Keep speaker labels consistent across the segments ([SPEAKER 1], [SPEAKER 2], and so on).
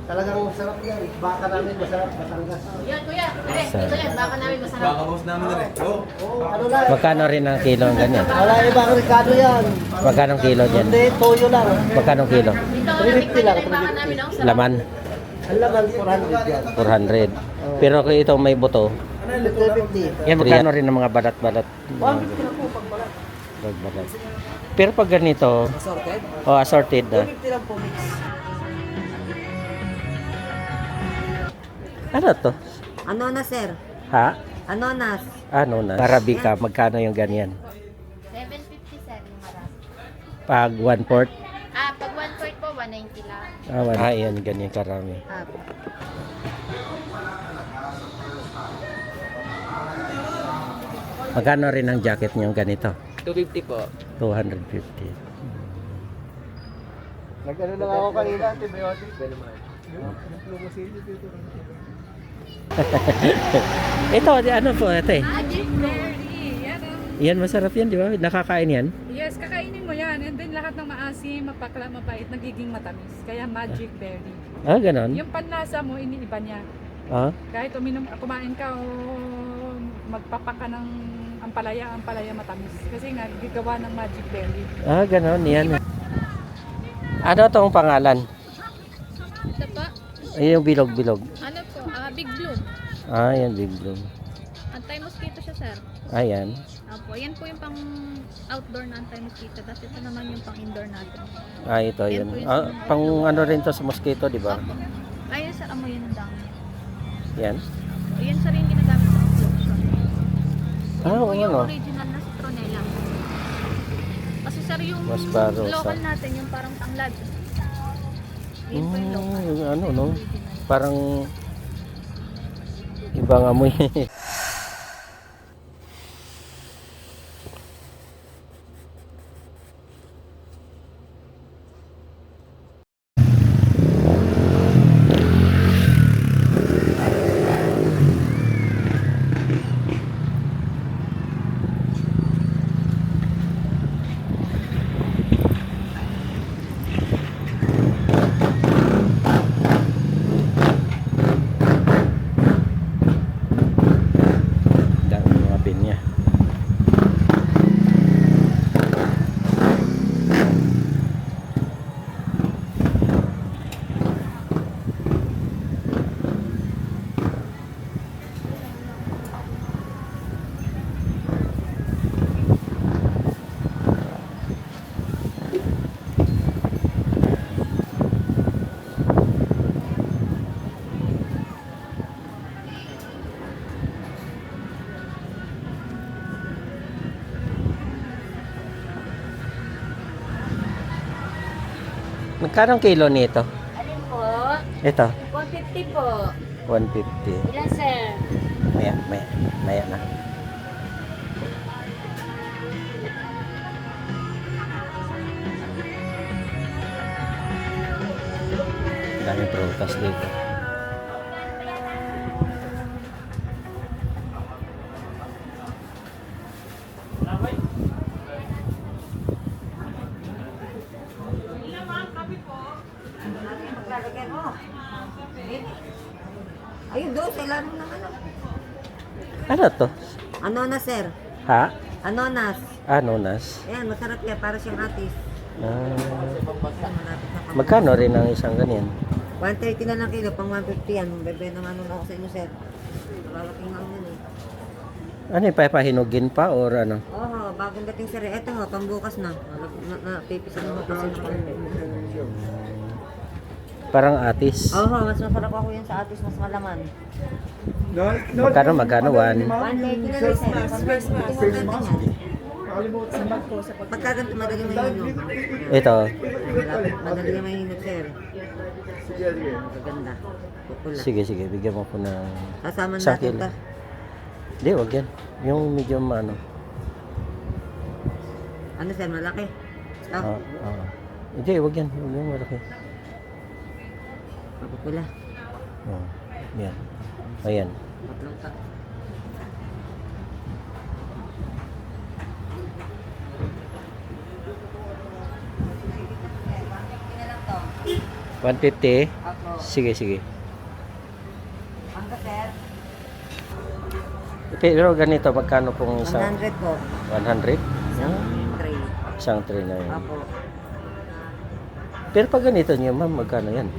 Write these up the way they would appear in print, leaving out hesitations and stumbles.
[SPEAKER 1] Talagang masarap yan. Baka namin masarap, Batangas.
[SPEAKER 2] Yan, kuya. Ito yan. Baka namin masarap.
[SPEAKER 3] Baka boss namin na rin.
[SPEAKER 1] Ano lang?
[SPEAKER 4] Magkano rin ang kilo ng ganyan?
[SPEAKER 1] Wala ibang Ricardo yan.
[SPEAKER 4] Magkano ang kilo dyan?
[SPEAKER 1] Hindi, toyo lang.
[SPEAKER 4] Magkano ang kilo?
[SPEAKER 2] Ito,
[SPEAKER 1] 350 lang,
[SPEAKER 2] baka namin, no? Sarap.
[SPEAKER 4] Laman?
[SPEAKER 1] Ang laman, 400 yan.
[SPEAKER 4] 400. Pero kung ito may buto,
[SPEAKER 1] 350.
[SPEAKER 4] yan magkano rin ang mga balat-balat?
[SPEAKER 1] 150 lang po pag balat.
[SPEAKER 4] Balat. Pero pag ganito,
[SPEAKER 1] Assorted?
[SPEAKER 4] assorted na.
[SPEAKER 1] 250 lang po mix.
[SPEAKER 4] Ano to?
[SPEAKER 5] Ano na, sir?
[SPEAKER 4] Ha?
[SPEAKER 5] Ano na?
[SPEAKER 4] Ano na? Arabica, magkano yung ganyan?
[SPEAKER 2] 750 sir, yung marami.
[SPEAKER 4] Pag 1/4?
[SPEAKER 2] Pag 1/4 po, 190 lang.
[SPEAKER 4] Yan, ganyan karami.
[SPEAKER 5] Apo.
[SPEAKER 4] Magkano rin ang jacket niyo ganito?
[SPEAKER 3] 250 po.
[SPEAKER 4] 250.
[SPEAKER 1] Nag-ano lang ako kanina, antibiotic.
[SPEAKER 4] Ito, ano po, ate?
[SPEAKER 6] Magic berry. Yan oh.
[SPEAKER 4] Yan, masarap yan, di ba? Nakakain yan?
[SPEAKER 6] Yes, kakainin mo yan. And then lahat ng maasim, mapakla, mapait, nagiging matamis. Kaya magic berry.
[SPEAKER 4] Ganon?
[SPEAKER 6] Yung panlasa mo, iniiba niya. Kahit kumain ka o magpapaka ng ampalaya matamis. Kasi nga, gigawa ng magic berry.
[SPEAKER 4] Ganon, yan. Ano tong pangalan?
[SPEAKER 2] Ito po,
[SPEAKER 4] Ay, yung bilog-bilog.
[SPEAKER 2] ano po, Big Bloom.
[SPEAKER 4] Yan, big bloom.
[SPEAKER 2] Anti-mosquito siya, sir.
[SPEAKER 4] Ayan.
[SPEAKER 2] Opo, yan po yung pang outdoor na anti-mosquito. Tapos ito naman yung pang indoor natin.
[SPEAKER 4] Ito, yun. Pang ano rin to sa mosquito, di ba?
[SPEAKER 2] Opo. Ayun, sir, amoy yan ang dami.
[SPEAKER 4] Yan.
[SPEAKER 2] Yan, sir, yung ginagamit sa lotion. Yan po yung
[SPEAKER 4] ano?
[SPEAKER 2] original na citronella. Kasi, sir, yung
[SPEAKER 4] Mas barosa.
[SPEAKER 2] local natin, yung parang tanglad. Yun po yung local.
[SPEAKER 4] Yung ano, no?
[SPEAKER 2] Original.
[SPEAKER 4] Parang ibang amoy. Dami mga pinya. Magkano ang kilo nito?
[SPEAKER 2] Alin po?
[SPEAKER 4] Ito,
[SPEAKER 2] 150 po.
[SPEAKER 4] 150.
[SPEAKER 2] Ilan, sir?
[SPEAKER 4] Maya na. Daming prutas dito.
[SPEAKER 5] Maglalagyan mo. Ayun doon, sa ilalim ng ano.
[SPEAKER 4] Ano to?
[SPEAKER 5] Ano na, sir?
[SPEAKER 4] Ha?
[SPEAKER 5] Anonas.
[SPEAKER 4] Anonas.
[SPEAKER 5] Ayan, masarap yan. Para siyang atis. Malapit na kami.
[SPEAKER 4] Magkano rin ang isang ganyan?
[SPEAKER 5] 130 na lang kilo, pang 150 yan. Bebe naman nun ako sa inyo, sir. Malalaking lang yun eh.
[SPEAKER 4] Ano yung papahinugin pa or ano?
[SPEAKER 5] Oo, bagong dating, sir. Eto ho, pambukas na. Pipisan mo kasi ng konti.
[SPEAKER 4] Parang atis.
[SPEAKER 5] Oo, mas masarap ako yan sa atis, mas malaman.
[SPEAKER 4] Magkano? 1?
[SPEAKER 5] 180 na lang, sir. Pagka ganito, madali mahinog.
[SPEAKER 4] Ito.
[SPEAKER 5] Madali na mahinog, sir. Maganda. Pupula.
[SPEAKER 4] Sige, bigyan mo ko ng
[SPEAKER 5] Kasama
[SPEAKER 4] isang
[SPEAKER 5] natin
[SPEAKER 4] kilo.
[SPEAKER 5] ta.
[SPEAKER 4] Hindi, wag yan. Yung medium ano.
[SPEAKER 5] Ano, sir, malaki?
[SPEAKER 4] Hindi, wag yan. Wag yung malaki.
[SPEAKER 5] Pupula.
[SPEAKER 4] Yan. Ayan.
[SPEAKER 5] Tatlong ta.
[SPEAKER 4] 150?
[SPEAKER 5] Apo.
[SPEAKER 4] Sige, sige.
[SPEAKER 5] Hanggang sir,
[SPEAKER 4] Pero ganito, magkano pong isang
[SPEAKER 5] 100 po.
[SPEAKER 4] 100?
[SPEAKER 5] Isang tray.
[SPEAKER 4] Isang tray na yun.
[SPEAKER 5] Apo.
[SPEAKER 4] Pero pag ganito niyo, ma'am, magkano yan?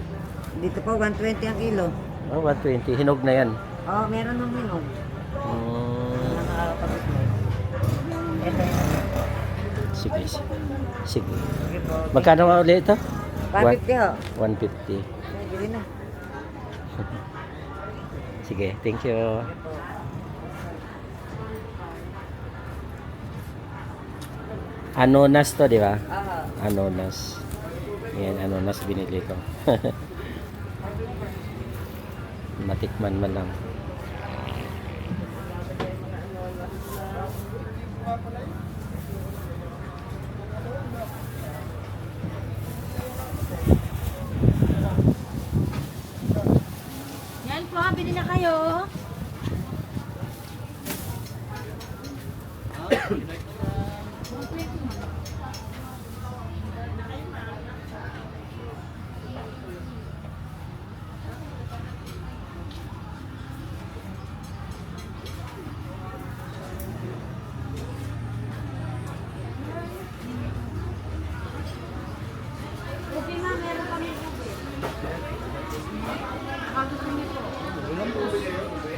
[SPEAKER 5] Dito po, 120 ang kilo.
[SPEAKER 4] Oh, 120. Hinog na yan.
[SPEAKER 5] Oo, meron ng minog.
[SPEAKER 4] Mm,
[SPEAKER 5] Nakakapag-minog. Ito yun.
[SPEAKER 4] sige, sige. Sige.
[SPEAKER 5] Sige po.
[SPEAKER 4] Magkano nga ulit ito?
[SPEAKER 5] 150 ho.
[SPEAKER 4] 150.
[SPEAKER 5] Sige na.
[SPEAKER 4] Sige, thank you.
[SPEAKER 5] Sige po.
[SPEAKER 4] Anonas to, di ba?
[SPEAKER 5] Oo.
[SPEAKER 4] Anonas. Yan, anonas binili ko. Matikman man lang.
[SPEAKER 2] Yan po, bili na kayo.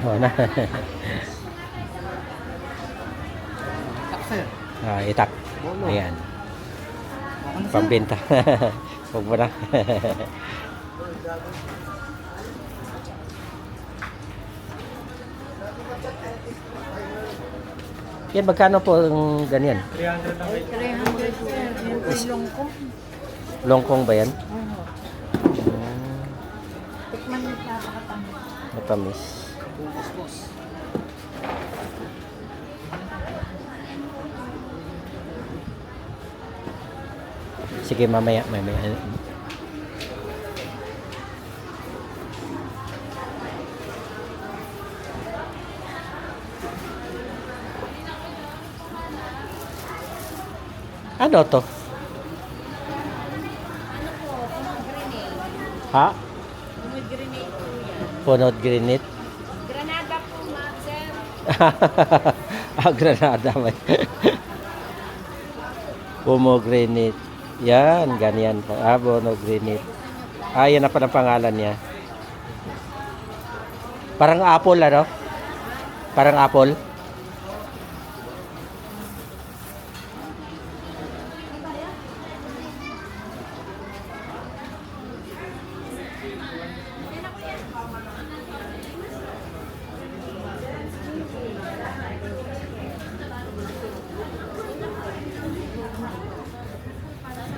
[SPEAKER 4] Oh, na. Itak. Ayan. Pambenta. Huwag mo na. Yan, magkano po ang ganyan?
[SPEAKER 2] 300 sir. Yan po yung longkong.
[SPEAKER 4] Longkong ba yan?
[SPEAKER 2] Tikman niyo sa pakatang.
[SPEAKER 4] Matamis. Sige, mamaya. Ano to? Ha?
[SPEAKER 2] Punod grenade po yan.
[SPEAKER 4] Punod granite?
[SPEAKER 2] Granada po, sir.
[SPEAKER 4] Granada man. Pomegranate. Yan, ganyan po. Pomegranate. Yan na pa ang pangalan niya. Parang apple, ano? Parang apple.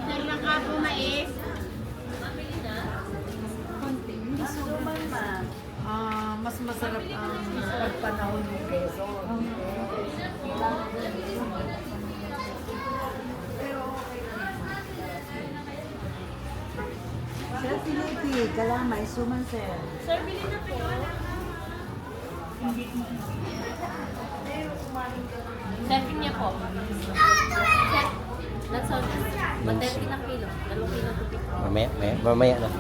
[SPEAKER 2] Sir, lang ka po mais.
[SPEAKER 5] Mas masarap ang pagpanahon ng keso. Sir, Filipi, kalamay, suman, sir.
[SPEAKER 2] Sir, bili na po. Sir, niya po. Sir, that's all. 130 na kilo. 2 kilo to pick.
[SPEAKER 4] Mamaya na.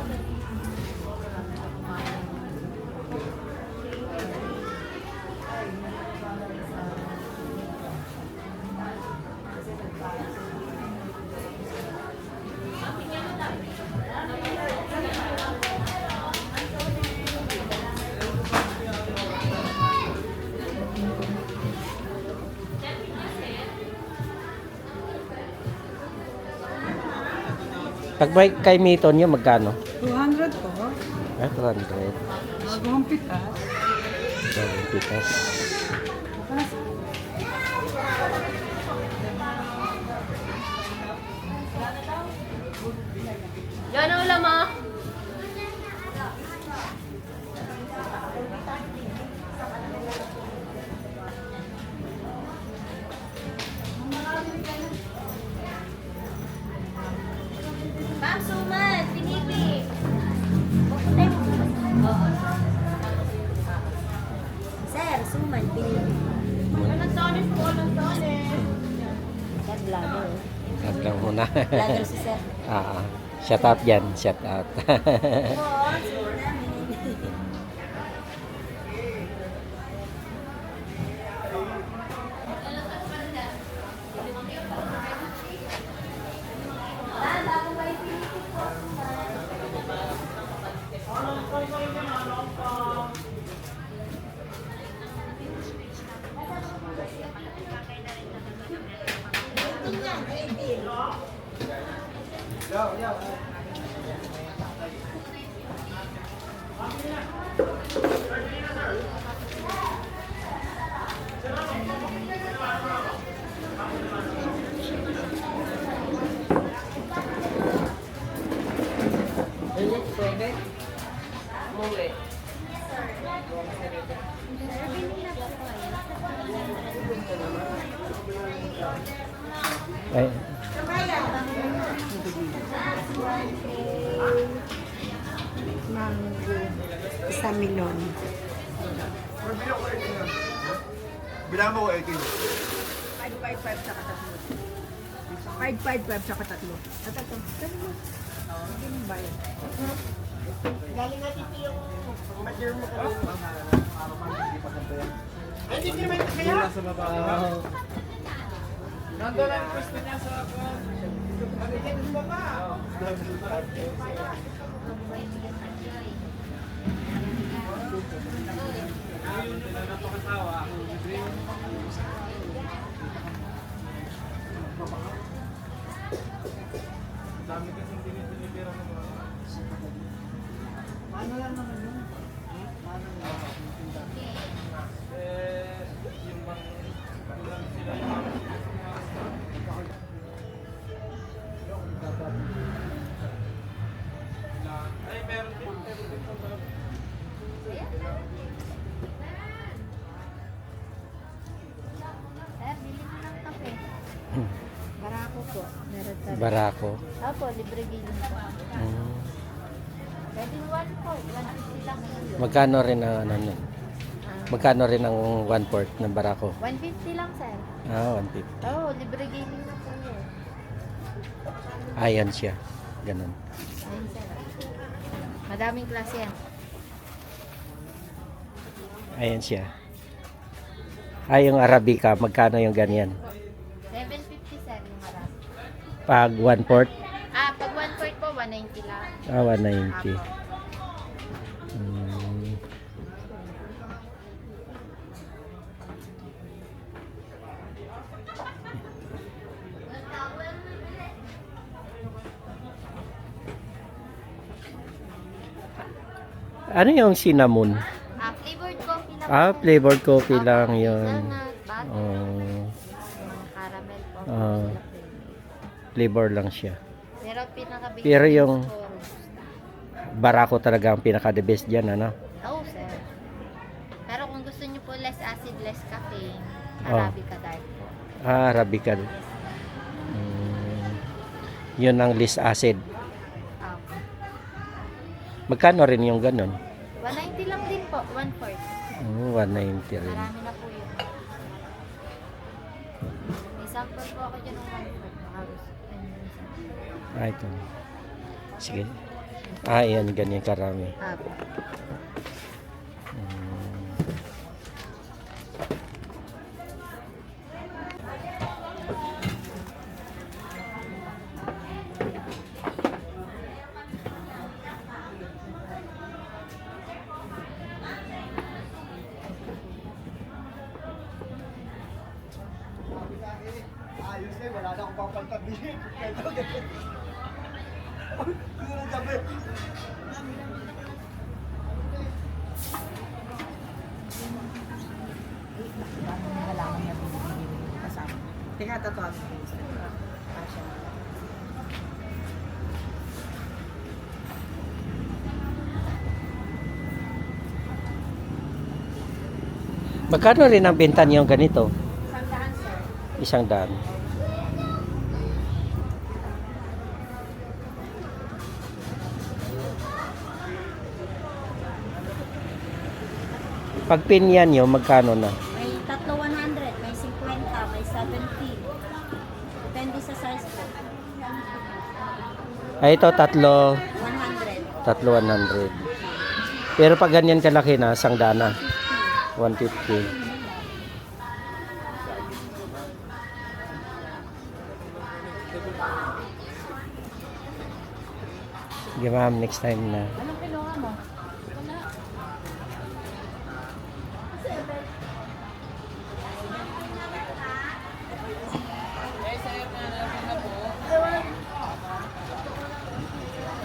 [SPEAKER 4] Pag may kay Mito niyo, magkano?
[SPEAKER 6] 200 po.
[SPEAKER 4] 200.
[SPEAKER 6] Bagong pitas.
[SPEAKER 4] Pitas.
[SPEAKER 2] Yan ang ulam mo. Ma'am, suman, pinipig. Sir, suman, pinipig. Walang tones po, walang tones. Sir, vlogger.
[SPEAKER 4] At lang muna.
[SPEAKER 2] Vlogger si sir.
[SPEAKER 4] Shout out yan, shout out. Ay,
[SPEAKER 3] Mango. Isang milon.
[SPEAKER 7] Bilang mo ko 18.
[SPEAKER 3] 555 sa katatlo. 555 sa katatlo. Katatlo. Katatlo. Hindi bayad. Galing natin ito yung major mo ka. Hindi naman kaya?
[SPEAKER 7] Sa baba.
[SPEAKER 1] Nandun ang gusto niya sa
[SPEAKER 2] Sir, bili mo ng kape. Barako po. Meron tayo.
[SPEAKER 4] Barako.
[SPEAKER 2] Opo, libre bilhin po.
[SPEAKER 4] Mm.
[SPEAKER 2] Pwede 1 po. 150 lang kilo.
[SPEAKER 4] Magkano rin ang ano nun? Magkano rin ang 1/4 ng Barako?
[SPEAKER 2] 150 lang, sir.
[SPEAKER 4] Ah, 150.
[SPEAKER 2] Oo, libre gaming na po yun.
[SPEAKER 4] Ayan siya. Ganun.
[SPEAKER 2] Ayun, sir. Madaming klase yan.
[SPEAKER 4] Ayan siya. Ay, yung Arabica, magkano yung ganyan?
[SPEAKER 2] 750, sir, yung marami.
[SPEAKER 4] Pag 1/4?
[SPEAKER 2] Ah, pag 1/4 po, 190 lang.
[SPEAKER 4] Ah, 190.
[SPEAKER 2] Apo.
[SPEAKER 4] Mm. Ano yung cinnamon?
[SPEAKER 2] Ah, flavored coffee lang.
[SPEAKER 4] Ah,
[SPEAKER 2] po.
[SPEAKER 4] flavored coffee
[SPEAKER 2] Apo,
[SPEAKER 4] lang yun.
[SPEAKER 2] hazelnut, butter,
[SPEAKER 4] Oh,
[SPEAKER 2] caramel po.
[SPEAKER 4] Ah.
[SPEAKER 2] Sila po.
[SPEAKER 4] flavor lang siya.
[SPEAKER 2] Pero pinaka-basic
[SPEAKER 4] Pero yung-
[SPEAKER 2] po,
[SPEAKER 4] Barako talaga ang pinaka-the best dyan, ano?
[SPEAKER 2] oh, sir. Pero kung gusto niyo po less acid, less caffeine,
[SPEAKER 4] Oh.
[SPEAKER 2] Arabica dark po.
[SPEAKER 4] Ah, Arabica. Yun ang least acid.
[SPEAKER 2] Apo.
[SPEAKER 4] Magkano rin yung ganun?
[SPEAKER 2] 190 lang din po, 1/4.
[SPEAKER 4] 190 rin.
[SPEAKER 2] Marami na po yun. May sample po ako dyan ng 1/4. Baka gusto. Ayun yung sample.
[SPEAKER 4] Ah, ito. Sige. Ah, yan. Ganyan karami.
[SPEAKER 2] Apo.
[SPEAKER 7] Ayos na, wala na akong papaltabihin. Ito, ganyan. Gusto ng gabi.
[SPEAKER 3] Nalaman niya kasama. Tingnan tatawag ko.
[SPEAKER 4] Magkano rin ang benta niyo ganito?
[SPEAKER 3] Sandaan, sir.
[SPEAKER 4] 100. Pag pinyan nyo, magkano na?
[SPEAKER 8] May tatlo 100, may 50, may 70. Depende sa size po.
[SPEAKER 4] Ay, ito, tatlo.
[SPEAKER 8] 100.
[SPEAKER 4] Tatlo, 100. Pero pag ganyan kalaki na, 100 na. 150. Sige ma'am, next time na.
[SPEAKER 6] Anong kinuha mo?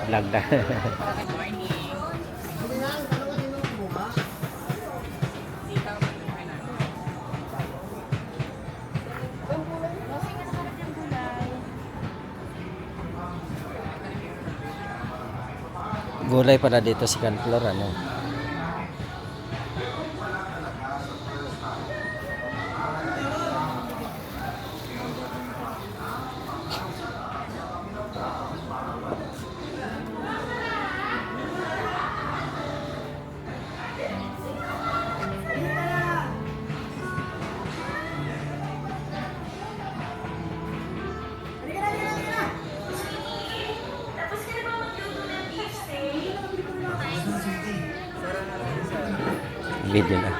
[SPEAKER 4] Vlog na. Gulay pala dito si Canflor, ano? Video na.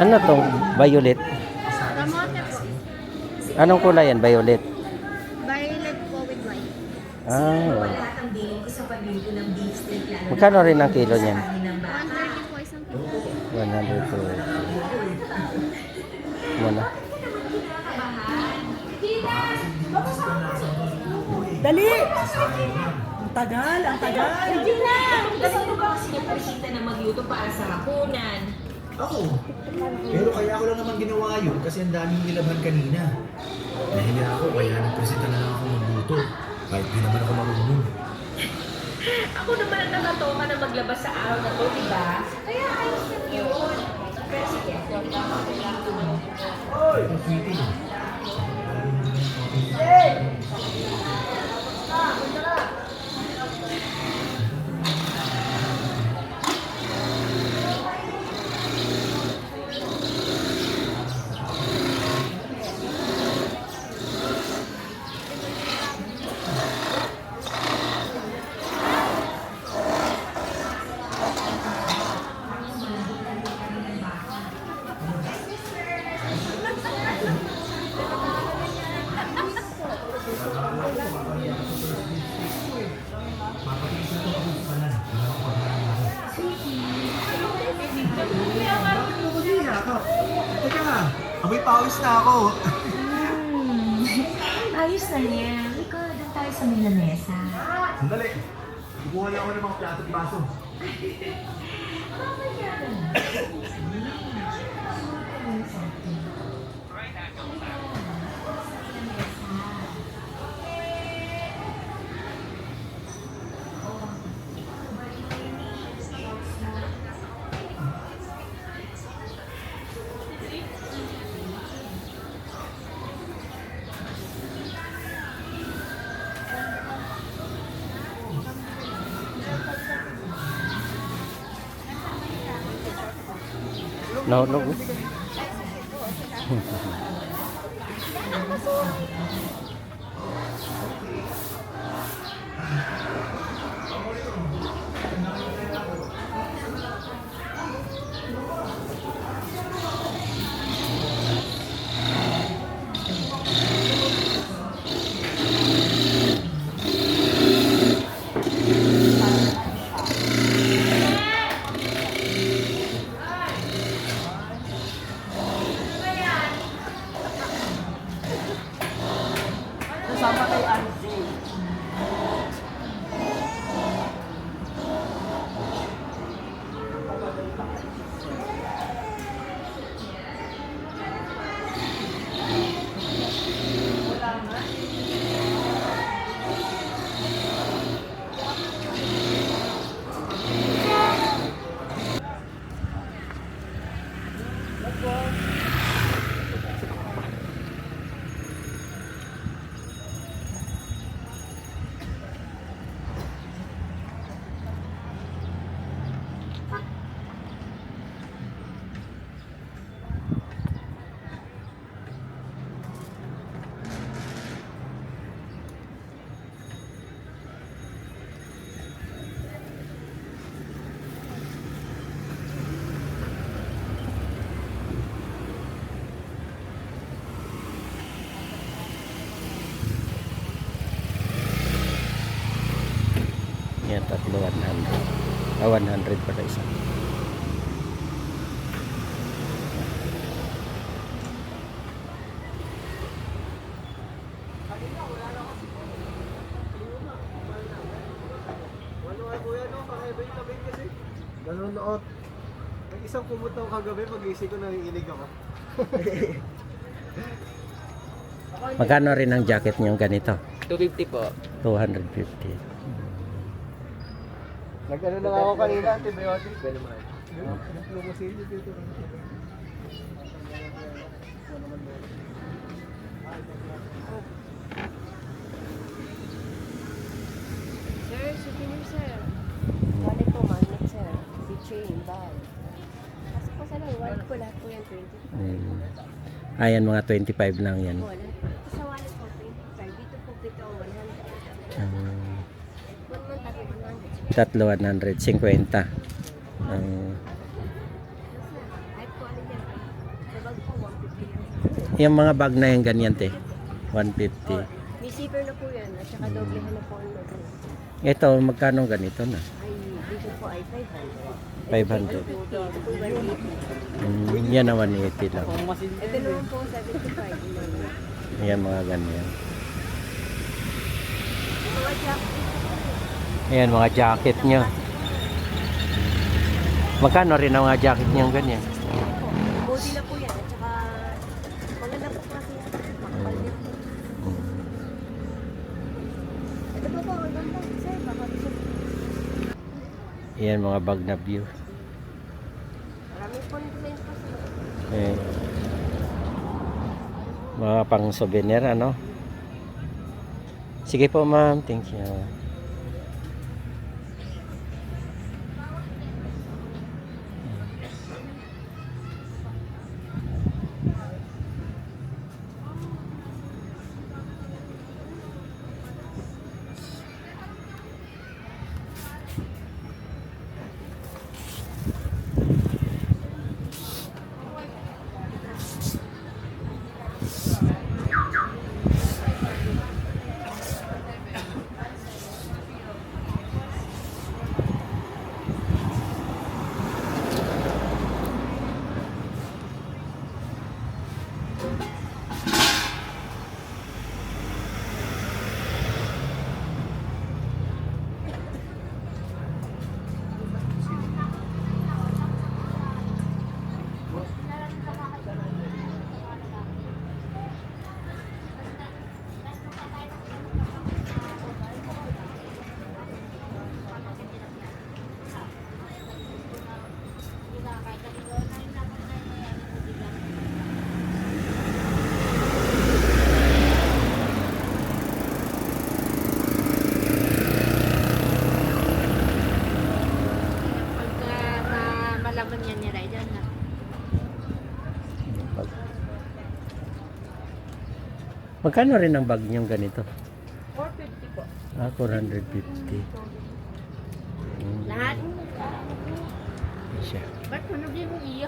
[SPEAKER 4] Ano tong violet?
[SPEAKER 8] Kamote po.
[SPEAKER 4] Anong kulay yan? Violet.
[SPEAKER 8] Violet po with white.
[SPEAKER 4] Ah. Magkano rin ang kilo niyan?
[SPEAKER 8] 130 po isang kilo.
[SPEAKER 4] 100 po. Muna.
[SPEAKER 3] Dali! Ang tagal, ang tagal.
[SPEAKER 7] Oo. Pero kaya ko lang naman ginawa yun kasi ang daming nilabhan kanina. Nahiya ako kaya nagpresenta na lang ako magluto. Kahit di naman ako marunong.
[SPEAKER 9] Ako naman ang nangatoka na maglabas sa araw na to, di ba? Kaya ayos lang yun. Pero sige.
[SPEAKER 7] Oy! Ang sweetie. Teka, amoy pawis na ako.
[SPEAKER 9] Ayos na yan. Ikaw, doon tayo sa Milanesa.
[SPEAKER 7] Sandali. Kukuha lang ako ng mga plato at baso.
[SPEAKER 4] No, no.
[SPEAKER 3] Kasama kay Angie.
[SPEAKER 4] Yan, tatlo 100. 100 para isa.
[SPEAKER 1] Ano nga kuya, no? Kakaiba yung tabi kasi. Nanonood. May isang pumutaw kagabi, pag-isip ko nanginginig ako.
[SPEAKER 4] Magkano rin ang jacket niyong ganito?
[SPEAKER 1] 250 po.
[SPEAKER 4] 250.
[SPEAKER 1] Nag-ano lang ako kanina, antibiotic. Pwede mo rin. Nag-lumosilyo dito.
[SPEAKER 3] Sir, souvenir sir. Wallet po, magnet sir. Si chain, bag. Kasi po sa lang, wallet po lahat po yan 20.
[SPEAKER 4] Ayan, mga 25 lang yan.
[SPEAKER 3] Wala. Sa wallet po 25. Dito po pito 100.
[SPEAKER 4] Um,
[SPEAKER 3] 100.
[SPEAKER 4] tatlo 150.
[SPEAKER 3] Kahit po ano yan. Sa bag po 150 yan.
[SPEAKER 4] Yung mga bag na yung ganyan, te. 150.
[SPEAKER 3] May zipper na po yan. At saka doblehan na po ang logo.
[SPEAKER 4] Ito, magkano ganito na?
[SPEAKER 3] Ay, dito po ay 500.
[SPEAKER 4] 500.
[SPEAKER 3] Dito po 180.
[SPEAKER 4] Yan na 180 lang.
[SPEAKER 3] Ito naman po 75.
[SPEAKER 4] Yan, mga ganyan.
[SPEAKER 3] Mga jacket.
[SPEAKER 4] Ayan, mga jacket nyo. Magkano rin ang mga jacket nyo ganyan?
[SPEAKER 3] Body na po yan. At saka maganda po kasi yan. Makapal din po. Ito po po, ang ganda. Sir, baka gusto.
[SPEAKER 4] Ayan, mga bag na view.
[SPEAKER 3] Marami po yung design po sir.
[SPEAKER 4] Eh, mga pang souvenir, ano? Sige po, ma'am. Thank you.
[SPEAKER 8] Malaman yan ni Ryder na.
[SPEAKER 4] Magkano rin ang bag niyong ganito?
[SPEAKER 6] 450 po.
[SPEAKER 4] 450.
[SPEAKER 8] Lahat?
[SPEAKER 4] Siya.
[SPEAKER 8] Ba't mo nabili mo iyo?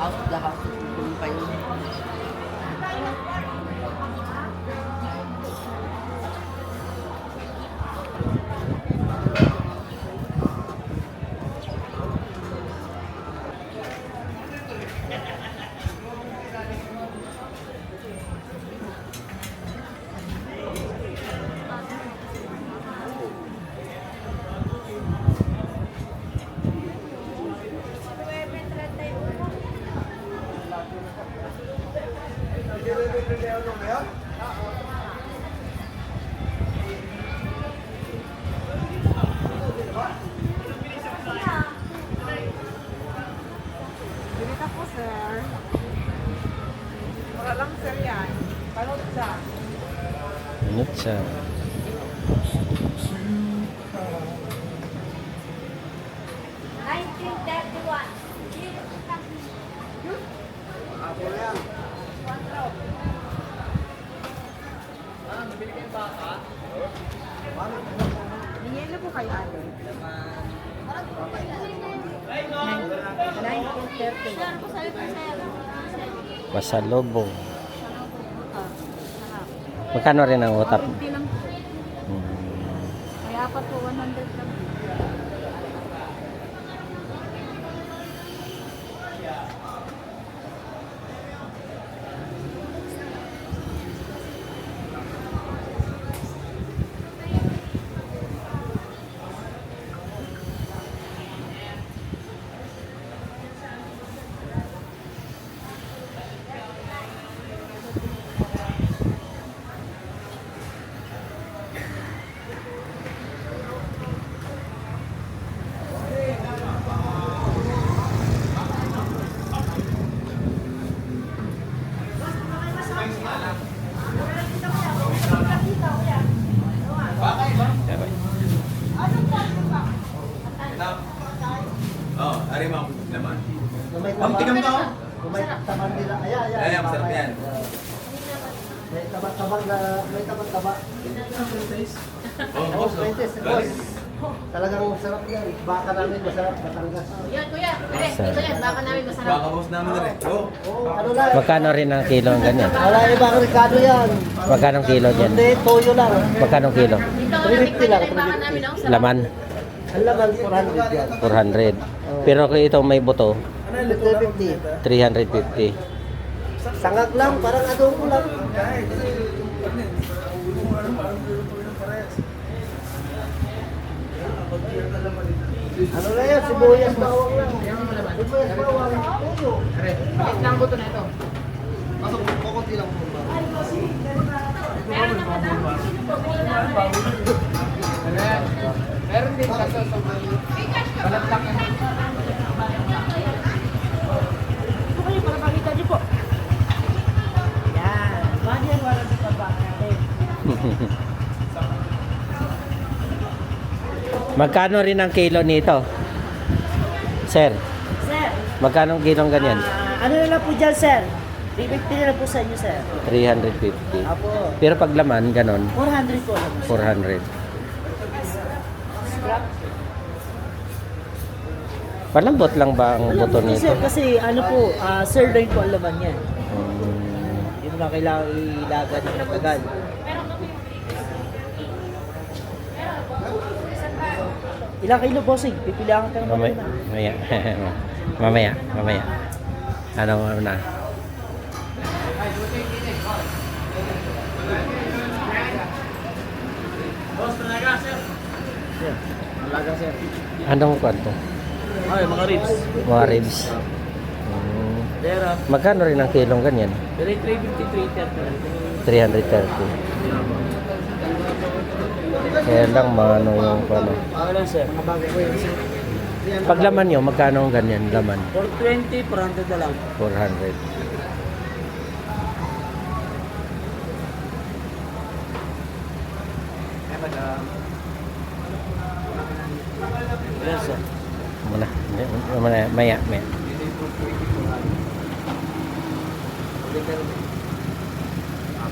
[SPEAKER 1] Out the house. Kung pa yun.
[SPEAKER 3] Ito po, sir.
[SPEAKER 6] Mura lang sir yan. Palot siya.
[SPEAKER 4] Ano siya?
[SPEAKER 3] Bigyan na po kayo, ate. 1930.
[SPEAKER 2] Sir, po sabi po sir.
[SPEAKER 4] Pasalubong. Magkano rin ang utap?
[SPEAKER 6] Hindi lang po.
[SPEAKER 4] Hmm.
[SPEAKER 6] May apat po, 100 lang.
[SPEAKER 7] Oo, ari mo naman.
[SPEAKER 1] May
[SPEAKER 7] Ang tingnan mo.
[SPEAKER 1] May tabang nila. Ayan.
[SPEAKER 7] Ay, masarap yan.
[SPEAKER 1] May tabang na, may tabang-taba.
[SPEAKER 7] Oh, boss. oh.
[SPEAKER 1] 20, boss. Talagang masarap yan. Baka namin masarap, Batangas.
[SPEAKER 2] Yan, kuya. Dito yan. Baka namin masarap.
[SPEAKER 7] Baka boss namin na rin. Oh.
[SPEAKER 1] Ano lang?
[SPEAKER 4] Magkano rin ang kilo ng ganyan?
[SPEAKER 1] Wala ibang Ricardo yan.
[SPEAKER 4] Magkano ang kilo dyan?
[SPEAKER 1] Hindi, toyo lang.
[SPEAKER 4] Magkano ang kilo?
[SPEAKER 2] Dito,
[SPEAKER 1] 350 lang,
[SPEAKER 2] natikman nila yung baka namin. Ang sarap.
[SPEAKER 4] Laman?
[SPEAKER 1] Ang laman, 400 yan.
[SPEAKER 4] 400. Pero kung ito may buto,
[SPEAKER 1] 350.
[SPEAKER 4] 350.
[SPEAKER 1] Sangag lang, parang adobo lang. Ano na yan, sibuyas bawang lang. Sibuyas bawang, toyo.
[SPEAKER 6] Lang buto na ito.
[SPEAKER 1] Pasok, kukunti lang po.
[SPEAKER 6] Meron din kaso sa balat lang yan.
[SPEAKER 3] Ito kayo, para makita niyo po. Yan. Banyan, wala sa baba natin.
[SPEAKER 4] Magkano rin ang kilo nito? Sir,
[SPEAKER 3] Sir,
[SPEAKER 4] magkano ang kilong ganyan?
[SPEAKER 3] ano na lang po dyan, sir? 350 na lang po sa inyo, sir.
[SPEAKER 4] 350.
[SPEAKER 3] Apo,
[SPEAKER 4] Pero pag laman, ganon,
[SPEAKER 3] 400 po lang.
[SPEAKER 4] 400. Palambot lang ba ang buto
[SPEAKER 3] Alam mo,
[SPEAKER 4] nito?
[SPEAKER 3] sir, kasi ano po, sirloin po ang laman yan.
[SPEAKER 4] Hmm.
[SPEAKER 3] Hindi mo na kailangan ilaga ng matagal. Ilang kilo, bossing? Pipilihan ka naman.
[SPEAKER 4] Mamaya. Mamaya. Ano na?
[SPEAKER 1] Malaga, sir.
[SPEAKER 4] Anong kwanto?
[SPEAKER 1] Ay, mga ribs.
[SPEAKER 4] Mga ribs.
[SPEAKER 1] Pero,
[SPEAKER 4] Magkano rin ang kilong ganyan?
[SPEAKER 1] 350, 330.
[SPEAKER 4] 330. Kaya lang maano yung ano.
[SPEAKER 1] Okay lang, sir. Mga bago ko yun, sir.
[SPEAKER 4] Pag laman nyo, magkano ang ganyan laman?
[SPEAKER 1] 420, 400 na lang.
[SPEAKER 4] 400.
[SPEAKER 1] Yes, sir.
[SPEAKER 4] Muna. Maya.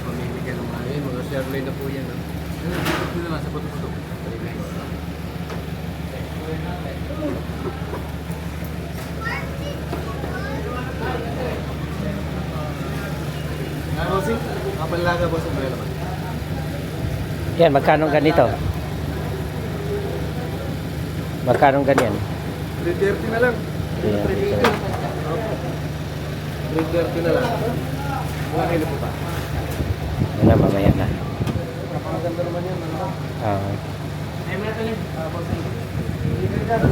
[SPEAKER 1] Pamili ka naman. Ayun, mga sirloin na po yan. Ito naman sa puto-puto. Ano, bossing? Kapalaga, bossing. Pwede naman.
[SPEAKER 4] Yan, magkano ang ganito? Magkano ang ganyan?
[SPEAKER 1] 330 na lang.
[SPEAKER 4] 330.
[SPEAKER 1] 330 na lang. Mga kilo po ba?
[SPEAKER 4] Wala, mamaya na.
[SPEAKER 1] Napakaganda naman yan.
[SPEAKER 4] Ah.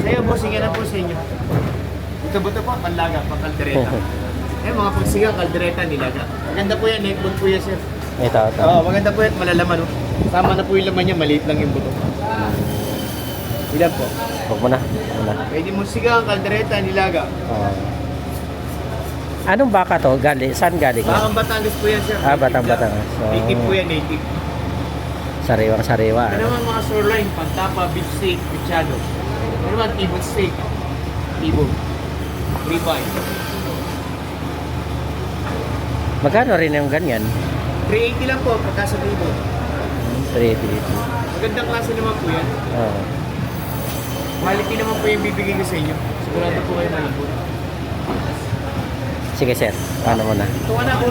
[SPEAKER 1] Sa'yo, bossing, yan na po sa inyo. Ito buto po, panlaga, pang-kaldereta. Eh, mga pagsigang, kaldereta, nilaga. Maganda po yan, neckbone po yan, sir.
[SPEAKER 4] Ito.
[SPEAKER 1] Oo, maganda po yan, malalaman. Oh. Sama na po yung laman niya, maliit lang yung buto. Ilan po?
[SPEAKER 4] Huwag mo na.
[SPEAKER 1] Pwede mo sigang, kaldereta, nilaga.
[SPEAKER 4] Ah. Anong baka to? Saan galing?
[SPEAKER 1] Bakang Batangas po yan, sir.
[SPEAKER 4] Ah, Batangas. So,
[SPEAKER 1] Native po yan, native.
[SPEAKER 4] sariwang-sariwa.
[SPEAKER 1] Ano
[SPEAKER 4] Ano?
[SPEAKER 1] naman mga sirloin, pantapa, beef steak, pichado. Ano naman, tibon steak. Tibon. Ribeye.
[SPEAKER 4] Magkano rin yung ganyan?
[SPEAKER 1] 380 lang po, pagka sa tibon.
[SPEAKER 4] 380.
[SPEAKER 1] Magandang klase naman po yan.
[SPEAKER 4] Oo.
[SPEAKER 1] Quality naman po yung bibigay ko sa inyo. Sigurado po kayo malambot.
[SPEAKER 4] Sige sir, paano mo na?
[SPEAKER 1] Ito ka na po.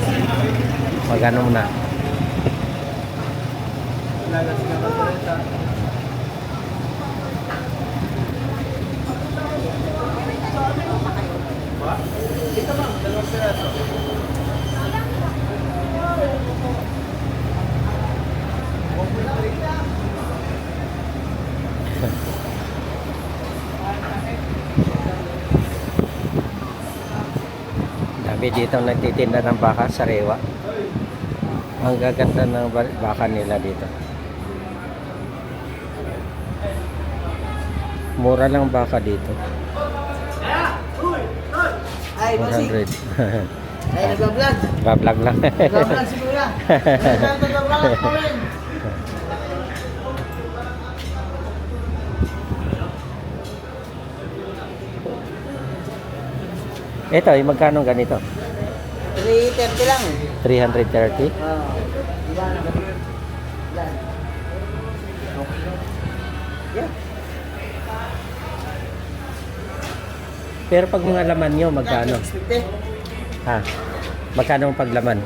[SPEAKER 4] Magkano mo na?
[SPEAKER 1] Lalas na kaldereta. Ba? Ito ma'am, dalawang siraso.
[SPEAKER 4] Dami dito nagtitinda ng baka, sariwa. Ang gaganda ng baka nila dito. Mura lang baka dito.
[SPEAKER 5] Ay, bossing.
[SPEAKER 4] 100.
[SPEAKER 5] Ay, nag-vlog.
[SPEAKER 4] Bablog lang.
[SPEAKER 5] Nag-vlog si Kuya. Nag-vlog po rin.
[SPEAKER 4] Ito, yung magkano ganito?
[SPEAKER 5] 330 lang.
[SPEAKER 4] 330?
[SPEAKER 5] Yeah.
[SPEAKER 4] Pero pag mga laman nyo, magkano?
[SPEAKER 5] 650.
[SPEAKER 4] Ha? Magkano ang paglaman?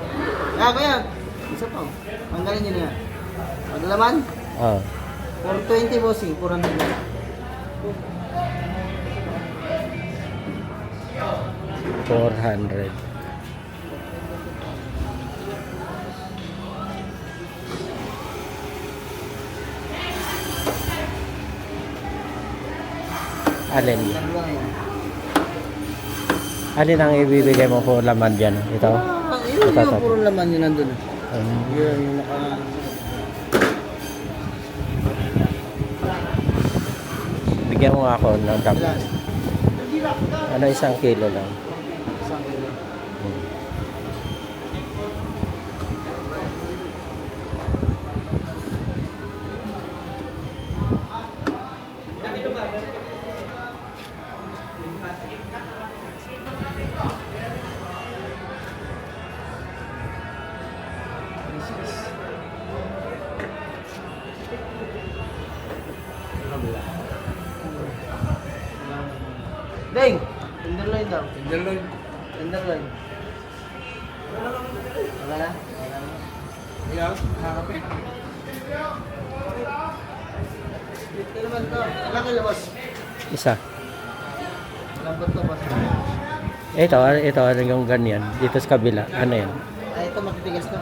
[SPEAKER 5] Ah, kuya. Isa pa. Ang galing nyo na yan. Paglaman,
[SPEAKER 4] Oh.
[SPEAKER 5] 420 bossing. 400 lang.
[SPEAKER 4] $400. Alin?
[SPEAKER 5] Dalawa yan.
[SPEAKER 4] Alin ang ibibigay mo po laman dyan? Ito?
[SPEAKER 5] Ah, yun
[SPEAKER 4] Ito,
[SPEAKER 5] yung
[SPEAKER 4] ito.
[SPEAKER 5] puro laman yun nandun.
[SPEAKER 4] Um,
[SPEAKER 5] Yun yung naka...
[SPEAKER 4] bigyan mo nga ako ng dami. Ano, 1 kilo lang.
[SPEAKER 5] Deng! Tenderloin daw.
[SPEAKER 1] Tenderloin.
[SPEAKER 5] Tenderloin. Wala na?
[SPEAKER 1] Yan, nakakapit.
[SPEAKER 5] Ito naman to. Ilang kilo, boss?
[SPEAKER 4] Isa.
[SPEAKER 5] Lambot to, boss.
[SPEAKER 4] Ito, ano yung ganyan. Dito sa kabila. Ano yan?
[SPEAKER 5] Ay, ito matitigas to.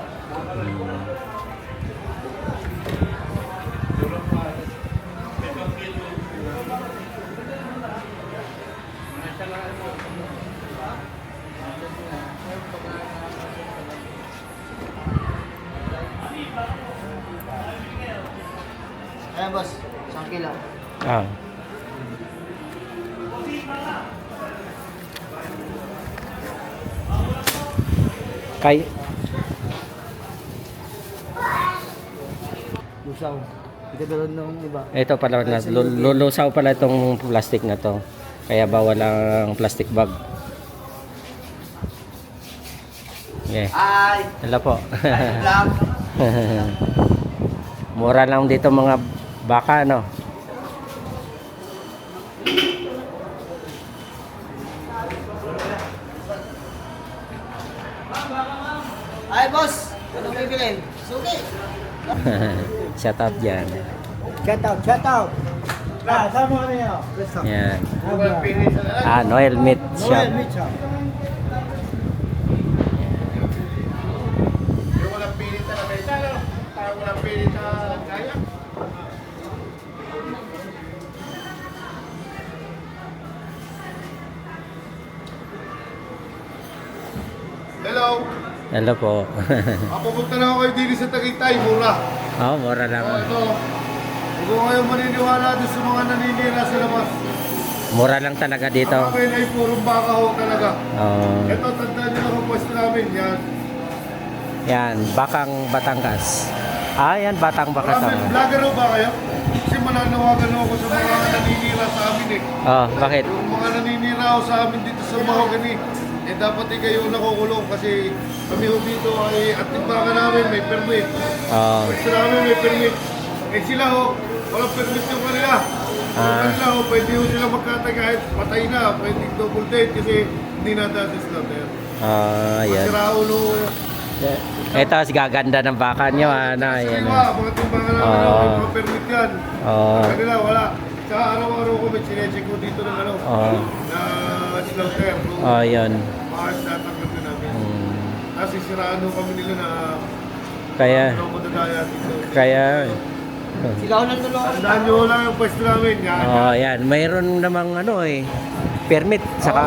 [SPEAKER 5] Ayan, boss. 1 kilo.
[SPEAKER 4] Ah. Kay
[SPEAKER 5] Lusaw. Ito dalon nung iba.
[SPEAKER 4] ito pala na lulusaw pala itong plastic na to. Kaya bawal ang plastic bag. Okay.
[SPEAKER 5] Ay!
[SPEAKER 4] Hello po.
[SPEAKER 5] Lang!
[SPEAKER 4] Mura lang dito mga baka, no?
[SPEAKER 5] Ay, boss! Anong bibilin? Suki!
[SPEAKER 4] Shout out dyan.
[SPEAKER 5] Shout out! Shout out! Sama kami yun.
[SPEAKER 4] Yan. Ah, Noel Meat Shop.
[SPEAKER 1] Yung walang pilit na mesa, no? Parang walang pilit na kaya. Hello.
[SPEAKER 4] Hello po.
[SPEAKER 1] Pupunta na ako kayo dito sa Tagaytay, mura.
[SPEAKER 4] Oh, mura lang.
[SPEAKER 1] Ito. Hindi ko kayo maniniwala doon sa mga naninira sa labas.
[SPEAKER 4] Mura lang talaga dito.
[SPEAKER 1] Ang akin ay purong baka ho talaga.
[SPEAKER 4] Oh.
[SPEAKER 1] Ito, tandaan nyo
[SPEAKER 10] namin yan.
[SPEAKER 4] Yan, Bakang Batangas. Yan, Batang Batangas.
[SPEAKER 10] Vlogger ba kayo? Kasi mananawagan ako sa mga naninira sa amin eh.
[SPEAKER 4] Bakit?
[SPEAKER 10] Yung mga naninira ako sa amin dito sa Mahogany, dapat kayo nakukulong kasi kami ho dito ay at timbangan namin may permit. Pwede namin may permit. Sila ho, walang permit yung kanila. Yung kanila ho, pwede ho sila magkatay kahit patay na, pwede double date kasi hindi natin sa slaughter.
[SPEAKER 4] Yan.
[SPEAKER 10] Masira ulo.
[SPEAKER 4] Ito, gaganda ng baka nyo. Yan.
[SPEAKER 10] Mga timbangan namin ho, may mga permit yan. Kanila wala. Tsaka araw-araw ko may sinecheck ko dito ng na slaughter.
[SPEAKER 4] Yan.
[SPEAKER 10] Maayos natanggap na namin. Kasi siraan ho kami nila na
[SPEAKER 4] Kaya,
[SPEAKER 10] madadaya dito.
[SPEAKER 5] Sila ko nang tulungan.
[SPEAKER 10] Tandaan nyo lang yung pwesto namin.
[SPEAKER 4] yan. Mayroon namang permit, saka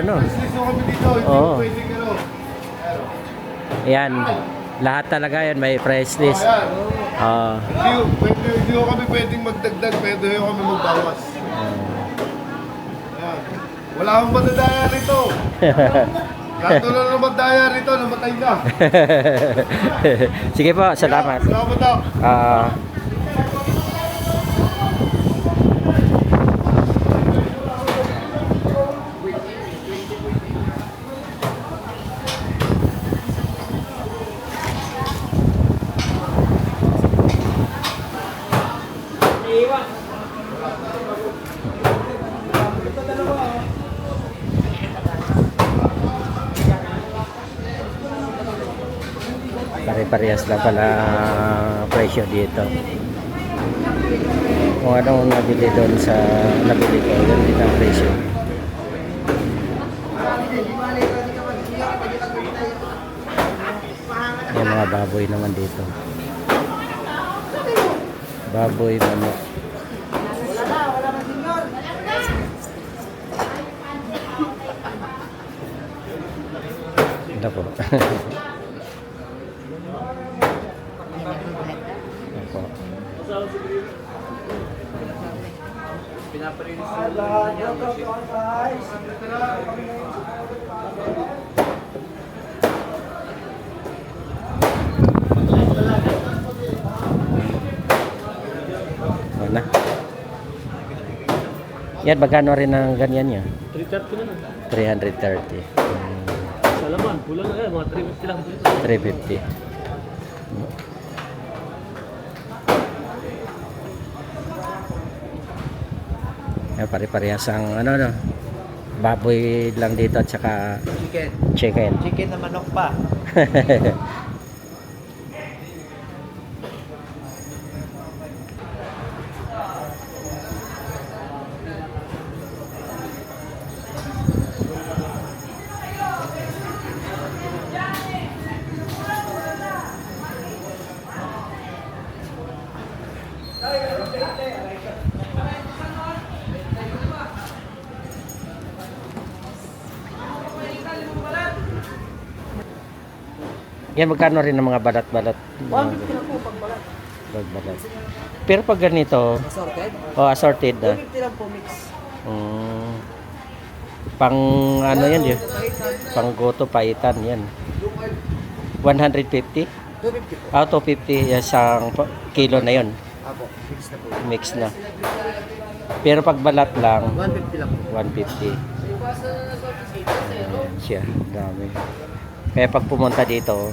[SPEAKER 10] Listo kami dito, hindi pwede
[SPEAKER 4] Yan. Lahat talaga yan, may price list.
[SPEAKER 10] Hindi ko kami pwedeng magdagdag, pwede kami magbawas. Ayan. Wala akong madadaya rito. Lahat na lang madaya rito, namatay na.
[SPEAKER 4] Sige po, salamat.
[SPEAKER 10] Salamat ako.
[SPEAKER 4] Pare-parehas lang pala presyo dito. Kung anong nabili doon sa nabili ko, yun din ang presyo. Yung mga baboy naman dito. Baboy, manok. Ito po. Wala. Yan, magkano rin ang ganyan niya?
[SPEAKER 1] 330 na.
[SPEAKER 4] 330.
[SPEAKER 1] Salaman, kulang na yan, mga 350 lang.
[SPEAKER 4] 350. Yan, pare-parehas ang baboy lang dito at saka chicken.
[SPEAKER 5] Chicken na manok pa.
[SPEAKER 4] Yan, magkano rin ang mga balat-balat?
[SPEAKER 5] 150 lang po pag balat.
[SPEAKER 4] Balat. Pero pag ganito,
[SPEAKER 5] Assorted?
[SPEAKER 4] assorted na.
[SPEAKER 5] 250 lang po mix.
[SPEAKER 4] Pang ano yan yun? Pang goto paitan yan. 150?
[SPEAKER 5] 250 po.
[SPEAKER 4] 250 isang kilo na yun.
[SPEAKER 5] Apo, mix na po.
[SPEAKER 4] Mix na. Pero pag balat lang,
[SPEAKER 5] 150 lang po.
[SPEAKER 4] 150. Ayan siya, dami. Kaya pag pumunta dito,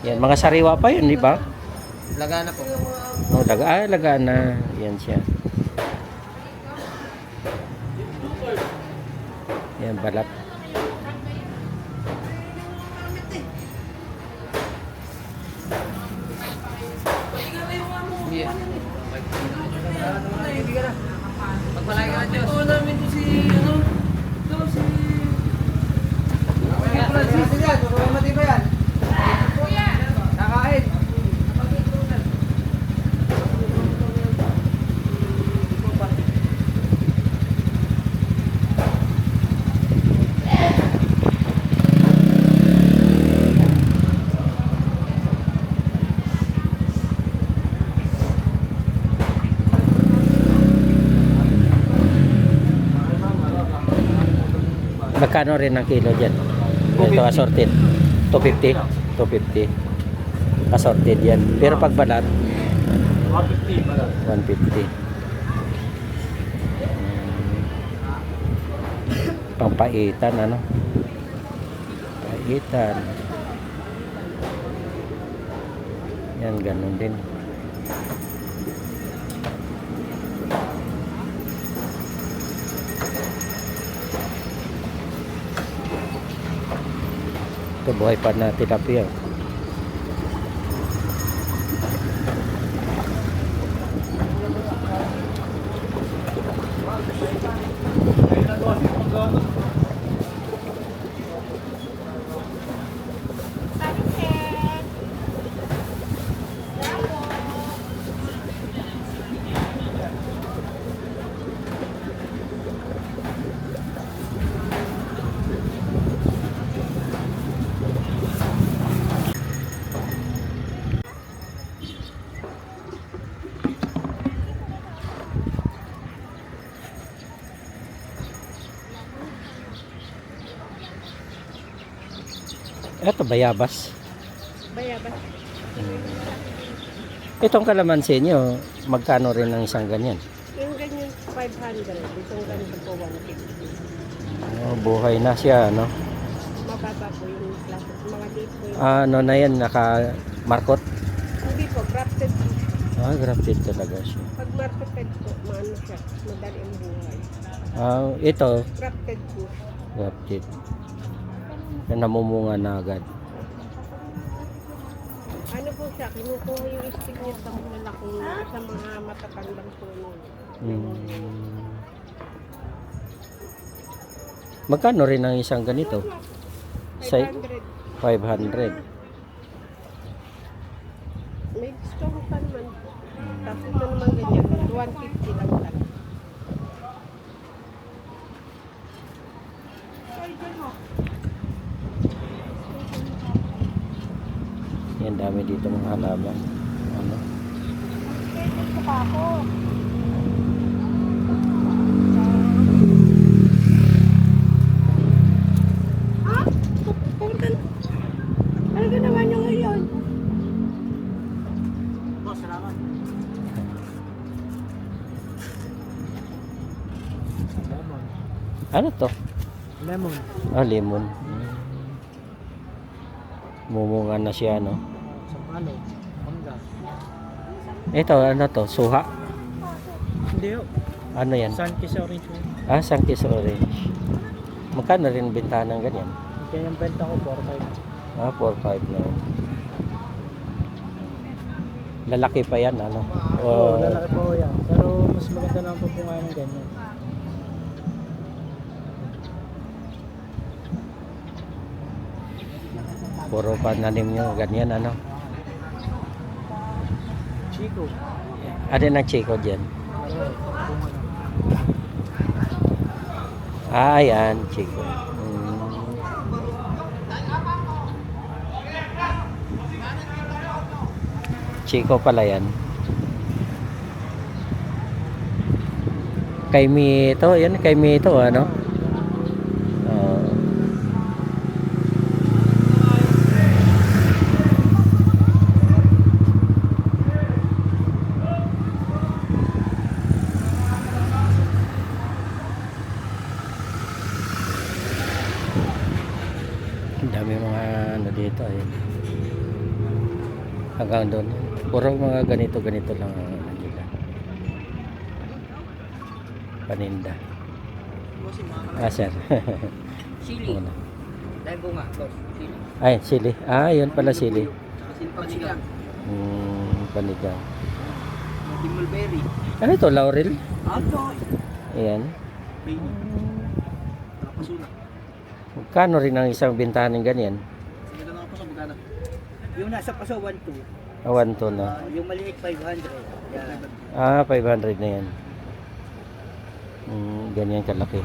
[SPEAKER 4] yan, mga sariwa pa yun, di ba?
[SPEAKER 5] Lagana po.
[SPEAKER 4] Lagana. Yan siya. Yan, balat.
[SPEAKER 5] Pagpalagi ka na Diyos. Oo namin to si, Francis yan, mati ba yan? Nakain.
[SPEAKER 4] Magkano rin ang kilo dyan? Ito assorted. 250? 250. Assorted yan. Pero pag balat,
[SPEAKER 1] 150 pala.
[SPEAKER 4] 150. Pampaitan, ano? Paitan. Yan, ganun din. Ito, buhay pa na tilapia. Ito, bayabas.
[SPEAKER 3] Bayabas.
[SPEAKER 4] Itong kalamansi nyo, magkano rin ang isang ganyan?
[SPEAKER 3] Yung ganyan 500. Itong ganito po 150.
[SPEAKER 4] Oh, buhay na siya, no?
[SPEAKER 3] Mababa po yung klase. Mga liit po yung...
[SPEAKER 4] Ano na yan, naka-markot?
[SPEAKER 3] Hindi po, grafted po.
[SPEAKER 4] Ah, grafted talaga siya.
[SPEAKER 3] Pag marketed po, maano siya. Madali ang buhay.
[SPEAKER 4] Ito,
[SPEAKER 3] Grafted po.
[SPEAKER 4] grafted. Yan, namumunga na agad.
[SPEAKER 3] Ano po siya, kinukuha yung stick niya sa malalaking, sa mga matatandang puno.
[SPEAKER 4] Magkano rin ang isang ganito?
[SPEAKER 3] 500.
[SPEAKER 4] 500.
[SPEAKER 3] May discount pa naman po. Tapos ito naman ganyan, 150 lang lang.
[SPEAKER 4] Yan, dami dito mga halaman. Ano?
[SPEAKER 3] Ito pa ako. Ha? Pupunta. Ano ginawa niyo ngayon?
[SPEAKER 1] Boss, salamat.
[SPEAKER 4] Ano to?
[SPEAKER 1] Lemon.
[SPEAKER 4] Lemon. Mumunga na siya, no?
[SPEAKER 1] Sampalo. Mangga.
[SPEAKER 4] Ito, ano to? Suha?
[SPEAKER 1] Hindi yun.
[SPEAKER 4] Ano yan?
[SPEAKER 1] Sunkist orange.
[SPEAKER 4] Sunkist orange. Magkano rin bentahan ng ganyan?
[SPEAKER 1] Kaya yung benta ko 4-5.
[SPEAKER 4] 4-5 na yun. Lalaki pa yan, ano?
[SPEAKER 1] Oo, lalaki po yan. Pero mas maganda naman po ngayon ng ganyan.
[SPEAKER 4] Puro pananim nyo, ganyan, ano?
[SPEAKER 1] Chico.
[SPEAKER 4] Ano ng Chico dyan? Yan, Chico. Chico pala yan. Kay Mito, yan, kay Mito, ano? Dami mga ano dito, ayun. Hanggang doon. Puro mga ganito lang ang ano nila. Paninda. Sir.
[SPEAKER 5] Sili. Dahil bunga, boss. Sili.
[SPEAKER 4] Ay, sili. Yun pala sili.
[SPEAKER 5] Panigang.
[SPEAKER 4] Panigang.
[SPEAKER 5] Mulberry.
[SPEAKER 4] Ano ito, laurel?
[SPEAKER 5] Ito.
[SPEAKER 4] Ayan.
[SPEAKER 5] Baby. Kapasuna.
[SPEAKER 4] Magkano rin ang isang bintahan ng ganyan?
[SPEAKER 5] Sige na lang po sa bugana. Yung nasa paso, 1-2.
[SPEAKER 4] 1 na.
[SPEAKER 5] Yung maliit, 500. Yan.
[SPEAKER 4] 500 na yan. Ganyan kalaki.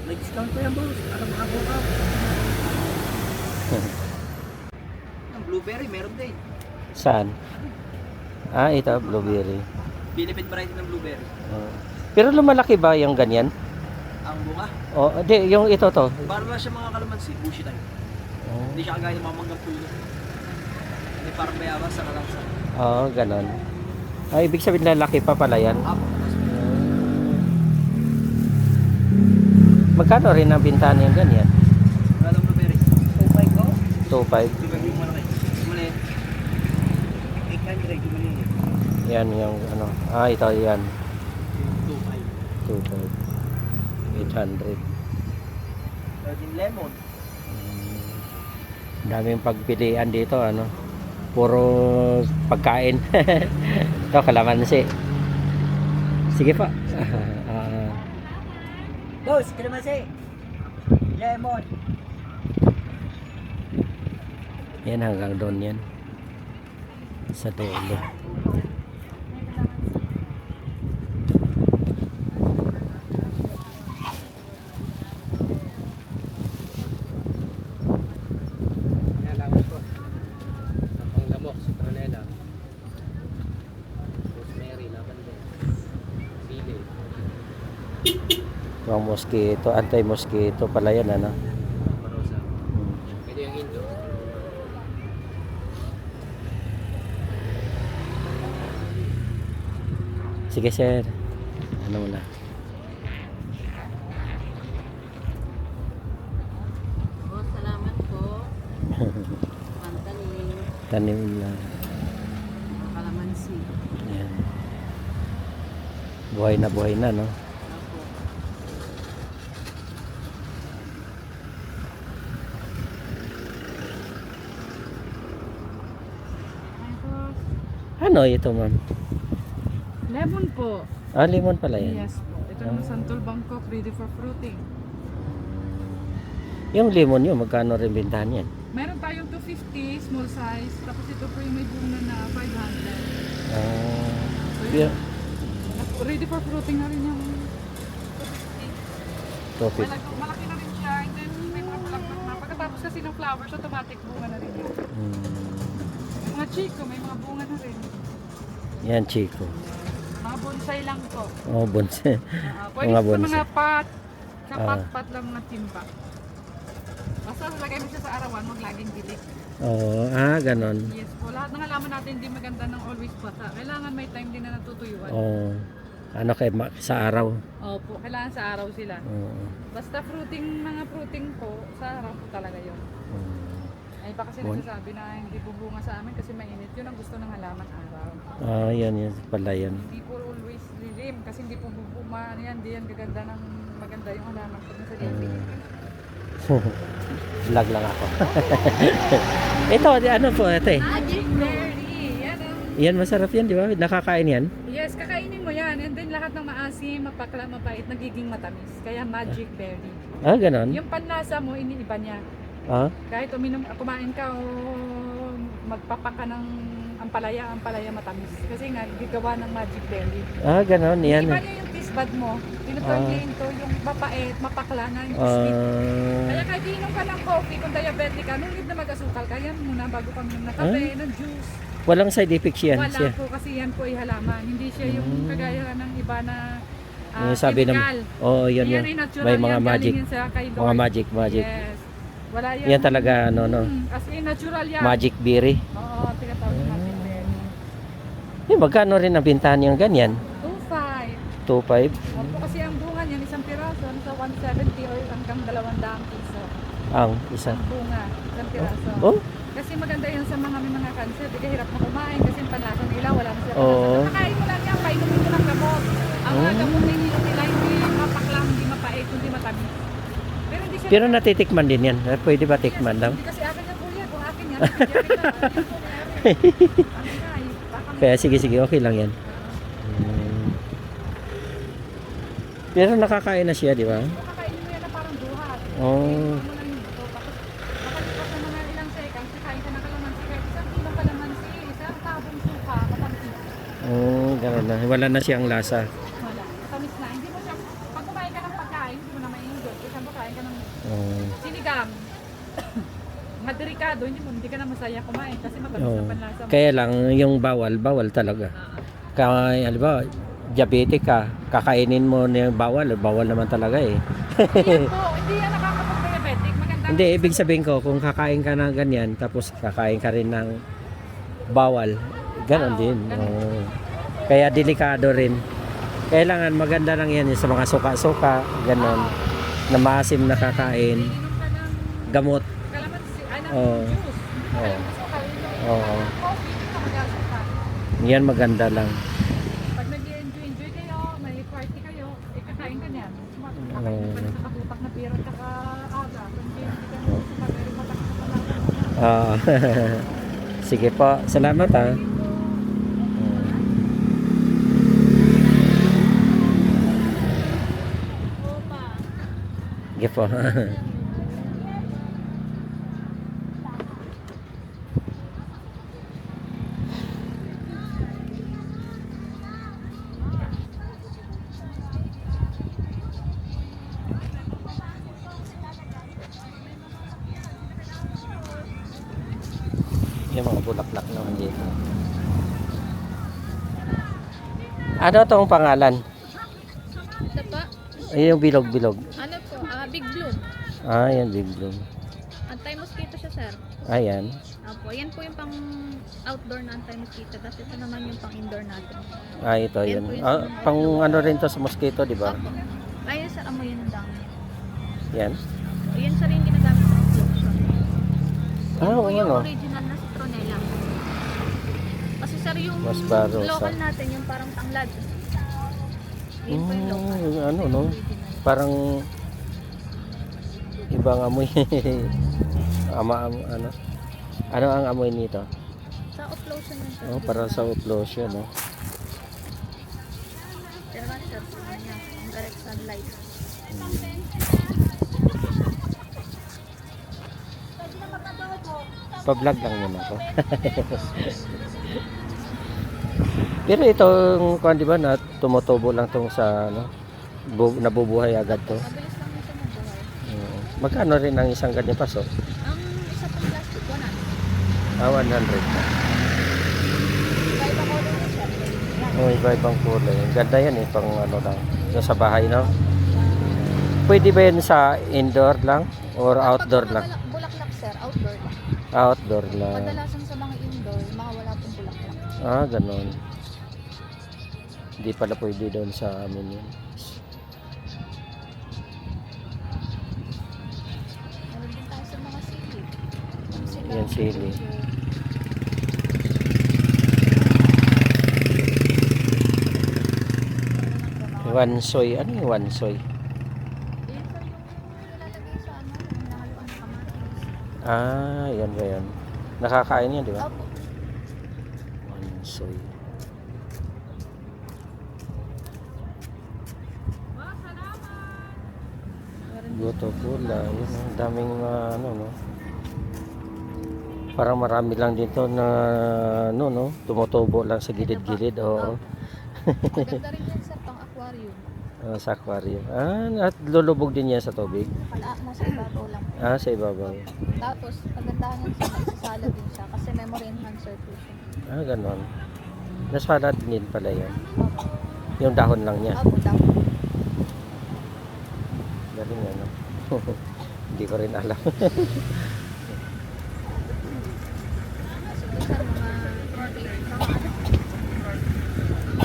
[SPEAKER 5] May discount pa yan, boss. Alam ako ka. Ang blueberry, meron din.
[SPEAKER 4] Saan? Ito, blueberry.
[SPEAKER 5] Philippine variety ng blueberry.
[SPEAKER 4] Pero lumalaki ba yung ganyan?
[SPEAKER 5] Ang bunga.
[SPEAKER 4] Di, yung ito to.
[SPEAKER 5] Para na siya mga kalamansi, bushi tayo.
[SPEAKER 11] Hindi siya kagaya ng mamanggang puno. Hindi parang mayabas sa kalansan.
[SPEAKER 4] Oo, ganon. Ay, ibig sabihin lalaki pa pala yan. Magkano rin ang bintahan yung ganyan?
[SPEAKER 11] Alam mo, Peris. 2.5 ko?
[SPEAKER 4] 2.5.
[SPEAKER 11] 2.5 yung malaki. Maliit. 800 yung maliit.
[SPEAKER 4] Yan yung ano. Ah, ito yan.
[SPEAKER 11] 2.5.
[SPEAKER 4] 2.5. 800.
[SPEAKER 11] Yung lemon.
[SPEAKER 4] Daming pagpilian dito, ano. Puro pagkain. Ito, kalamansi. Sige pa.
[SPEAKER 11] Dos, kalamansi. Lemon.
[SPEAKER 4] Yan, hanggang doon yan. Sa dulo. Ang mosquito, anti-mosquito pala yan, ano?
[SPEAKER 11] Ito yung Indo.
[SPEAKER 4] Sige, sir. Ano mo na?
[SPEAKER 2] Oh, salamat po. Pantanim.
[SPEAKER 4] Tanim lang.
[SPEAKER 2] Kalamansi.
[SPEAKER 4] Yan. Buhay na, no? Ano ito, ma'am?
[SPEAKER 6] Lemon po.
[SPEAKER 4] Ah, lemon pala yan.
[SPEAKER 6] Yes po. Ito yung Santol Bangkok, ready for fruiting.
[SPEAKER 4] Yung lemon yun, magkano rin bintahan yan?
[SPEAKER 6] Meron tayong 250, small size. Tapos ito po yung may bunga na 500. So,
[SPEAKER 4] Yeah.
[SPEAKER 6] ready for fruiting na rin yung
[SPEAKER 4] 250.
[SPEAKER 6] malaki na rin siya. And then may mga bulaklak na. Pagkatapos kasi ng flowers, automatic bunga na rin yun. Mga chico, may mga bunga na rin.
[SPEAKER 4] Yan, Chico.
[SPEAKER 6] Mga bonsai lang po.
[SPEAKER 4] Oh, bonsai.
[SPEAKER 6] Pwede
[SPEAKER 4] Mga
[SPEAKER 6] sa
[SPEAKER 4] bonsai.
[SPEAKER 6] mga pot. Sa pot lang mga timba. Basta lagay mo siya sa arawan, huwag laging dilik.
[SPEAKER 4] Oh, ganon.
[SPEAKER 6] Yes po. Lahat ng halaman natin hindi maganda ng always basa. Kailangan may time din na natutuyuan.
[SPEAKER 4] Oh. Ano kay sa araw?
[SPEAKER 6] Opo, kailangan sa araw sila.
[SPEAKER 4] Oo.
[SPEAKER 6] Basta mga fruiting po, sa araw po talaga yun. Ay pa kasi nagsasabi na hindi bubunga sa amin kasi mainit. Yun ang gusto ng halaman araw.
[SPEAKER 4] Ah, yan pala yan.
[SPEAKER 6] Hindi po always lilim kasi hindi po bubunga. Yan, di yan maganda yung halaman pag nasa lilim.
[SPEAKER 4] Vlog lang ako. Ito, ano po ito eh?
[SPEAKER 6] Magic berry. Yan ang...
[SPEAKER 4] Yan, masarap yan, di ba? Nakakain yan?
[SPEAKER 6] Yes, kakainin mo yan. And then lahat ng maasim, mapakla, mapait, nagiging matamis. Kaya magic berry.
[SPEAKER 4] Ah, ganon?
[SPEAKER 6] Yung panlasa mo, iniiba niya.
[SPEAKER 4] Ah?
[SPEAKER 6] Kahit kumain ka o magpapaka ng ampalaya matamis. Kasi nga, gigawa ng magic berry.
[SPEAKER 4] Ah, ganon. Yan.
[SPEAKER 6] Iba niya yung taste bud mo. Tinuturn niya into yung mapait, mapakla na yung sweet. Kaya kahit inom ka ng coffee, kung diabetic ka, nung na mag-asukal ka, yan muna bago kang ng kape, ng juice.
[SPEAKER 4] Walang side effects yan?
[SPEAKER 6] Wala
[SPEAKER 4] siya.
[SPEAKER 6] po kasi yan po ay halaman. Hindi siya yung kagaya ng iba na
[SPEAKER 4] sabi
[SPEAKER 6] chemical.
[SPEAKER 4] Yun
[SPEAKER 6] Yan
[SPEAKER 4] yun.
[SPEAKER 6] ay natural
[SPEAKER 4] May
[SPEAKER 6] yan,
[SPEAKER 4] mga magic.
[SPEAKER 6] galing yan sa kay Lord.
[SPEAKER 4] Mga magic.
[SPEAKER 6] Yes. Wala yan.
[SPEAKER 4] Yan talaga, no.
[SPEAKER 6] As in, natural yan.
[SPEAKER 4] Magic berry.
[SPEAKER 6] Oo, tinatawag na magic berry.
[SPEAKER 4] Magkano rin ang bintahan yung ganyan?
[SPEAKER 6] 2.5.
[SPEAKER 4] 2.5?
[SPEAKER 6] Opo, kasi ang bunga niyan, isang piraso, sa 170 or hanggang 200 piso.
[SPEAKER 4] Ang isa.
[SPEAKER 6] Ang bunga, isang piraso.
[SPEAKER 4] Oh?
[SPEAKER 6] Kasi maganda yan sa mga may mga cancer, di ka hirap na kumain kasi yung panlasa nila, wala na sila
[SPEAKER 4] Oo.
[SPEAKER 6] panlasa. Kakain mo lang yan, painumin mo ng gamot. Ang mga gamot na ininom nila, hindi mapaklang, hindi mapait, hindi matamis. Pero hindi siya...
[SPEAKER 4] Pero natitikman din yan. Pwede ba tikman lang?
[SPEAKER 6] Hindi kasi akin yan, kuya. Kung akin yan, hindi
[SPEAKER 4] Kaya sige, okay lang yan. Pero nakakain na siya, di ba?
[SPEAKER 6] Kakainin mo yan na parang duhat.
[SPEAKER 4] Oh.
[SPEAKER 6] Makalipas na mga ilang seconds, kakain ka ng kalamansi. Kahit isang kilong kalamansi, isang tabong suka, matamis.
[SPEAKER 4] Oh, gano'n na. Wala na siyang lasa.
[SPEAKER 6] Wala. Matamis na. Hindi mo siya, pag kumain ka ng pagkain, hindi mo na maingot. Kasi pag kumain ka ng sinigang, mga delikado, hindi ka na masaya kumain kasi matamis na panlasa mo.
[SPEAKER 4] Kaya lang, yung bawal talaga. Kaya, alam diabetic ka, kakainin mo na yung bawal naman talaga eh.
[SPEAKER 6] Hindi yan po, hindi yan nakakapag-diabetic. Maganda
[SPEAKER 4] Hindi, ibig sabihin ko, kung kakain ka ng ganyan, tapos kakain ka rin ng bawal, ganon din. Oo. Kaya delikado rin. Kailangan maganda lang yan sa mga suka-suka, ganon, na maasim na kakain,
[SPEAKER 6] Inom ka ng
[SPEAKER 4] gamot.
[SPEAKER 6] kalamansi, ay ng
[SPEAKER 4] Oo.
[SPEAKER 6] juice.
[SPEAKER 4] Oo.
[SPEAKER 6] Kalamansi,
[SPEAKER 4] Oo.
[SPEAKER 6] coffee, hindi ka magasuka.
[SPEAKER 4] Yan maganda lang.
[SPEAKER 6] Pag nag-enjoy kayo, may party kayo, kakain ka niyan. Kakain ka pa na sa kabutak na pira at saka aga. Kundi hindi ka naman sa pero matak na pala.
[SPEAKER 4] Sige po, salamat ha. Sige po. Yung mga bulaklak naman dito. Ano tong pangalan?
[SPEAKER 2] Ito po,
[SPEAKER 4] Ay, yung bilog-bilog.
[SPEAKER 2] ano po, Big Bloom.
[SPEAKER 4] Ah, yan, big bloom.
[SPEAKER 2] Anti-mosquito siya, sir.
[SPEAKER 4] Ayan.
[SPEAKER 2] Opo, yan po yung pang outdoor na anti-mosquito. Tapos ito naman yung pang indoor natin.
[SPEAKER 4] Ah, ito,
[SPEAKER 2] Yan
[SPEAKER 4] yun.
[SPEAKER 2] po yung
[SPEAKER 4] Ah,
[SPEAKER 2] sa-
[SPEAKER 4] pang ano rin to sa mosquito, di ba?
[SPEAKER 2] Opo. Kaya sir, amoy yun ang dami.
[SPEAKER 4] Yan.
[SPEAKER 2] Yan sir yung ginagamit sa lotion. Yan
[SPEAKER 4] Ah,
[SPEAKER 2] po
[SPEAKER 4] oo,
[SPEAKER 2] yung
[SPEAKER 4] ano?
[SPEAKER 2] original na citronella. Kasi sir, yung
[SPEAKER 4] Mas baro sa-
[SPEAKER 2] local natin, yung parang tanglad. Yun po yung local.
[SPEAKER 4] Yung ano, no?
[SPEAKER 2] Original.
[SPEAKER 4] Parang ibang amoy. Ano? Ano ang amoy nito?
[SPEAKER 2] Sa off lotion yun sir.
[SPEAKER 4] Oh, para sa lotion, no?
[SPEAKER 2] Pero nga sir, ang direct sunlight.
[SPEAKER 4] Pa-vlog lang yun ako. Pero itong kuan di ba na tumutubo lang tong sa ano, nabubuhay agad to.
[SPEAKER 2] Mabilis lang yung tumubuhay.
[SPEAKER 4] Oo. Magkano rin ang isang ganyan paso?
[SPEAKER 2] Ang isa pang plastic, 100.
[SPEAKER 4] Ah, 100.
[SPEAKER 2] Iba-iba color na siya. Yan.
[SPEAKER 4] Oh, iba-ibang kulay. Ang ganda yan eh, pang ano lang. Yung sa bahay, no? Pwede ba yan sa indoor lang or outdoor lang?
[SPEAKER 2] Bulaklak sir, outdoor lang.
[SPEAKER 4] Outdoor lang.
[SPEAKER 2] Kadalasan sa mga indoor, mga wala pong bulaklak.
[SPEAKER 4] Ah, ganon. Hindi pala pwede doon sa amin yun.
[SPEAKER 2] Meron din tayo sa mga sili.
[SPEAKER 4] Yan, sili. Wansoy. Ano yung wansoy?
[SPEAKER 2] Yan sir, yung nilalagay sa ano, yung nahaluan ng kamatis.
[SPEAKER 4] Ah, yan ba yan? Nakakain yan, di ba?
[SPEAKER 2] Opo.
[SPEAKER 4] Wansoy. Goto pula. Yun, ang daming ano, no? Parang marami lang dito na ano, no? Tumutubo lang sa gilid-gilid. Oo.
[SPEAKER 2] Maganda rin yan sir, pang aquarium.
[SPEAKER 4] Sa aquarium. Ah, at lulubog din yan sa tubig.
[SPEAKER 2] Nasa ibabaw lang.
[SPEAKER 4] Ah, sa ibabaw.
[SPEAKER 2] Tapos, kagandahan yan sir, nagsasala din siya kasi memory enhancer po siya.
[SPEAKER 4] Ah, ganon. Naswala din pala yan. Yung dahon lang niya.
[SPEAKER 2] Opo, dapat.
[SPEAKER 4] Galing ano. Hindi ko rin alam.
[SPEAKER 2] Sige sir, mga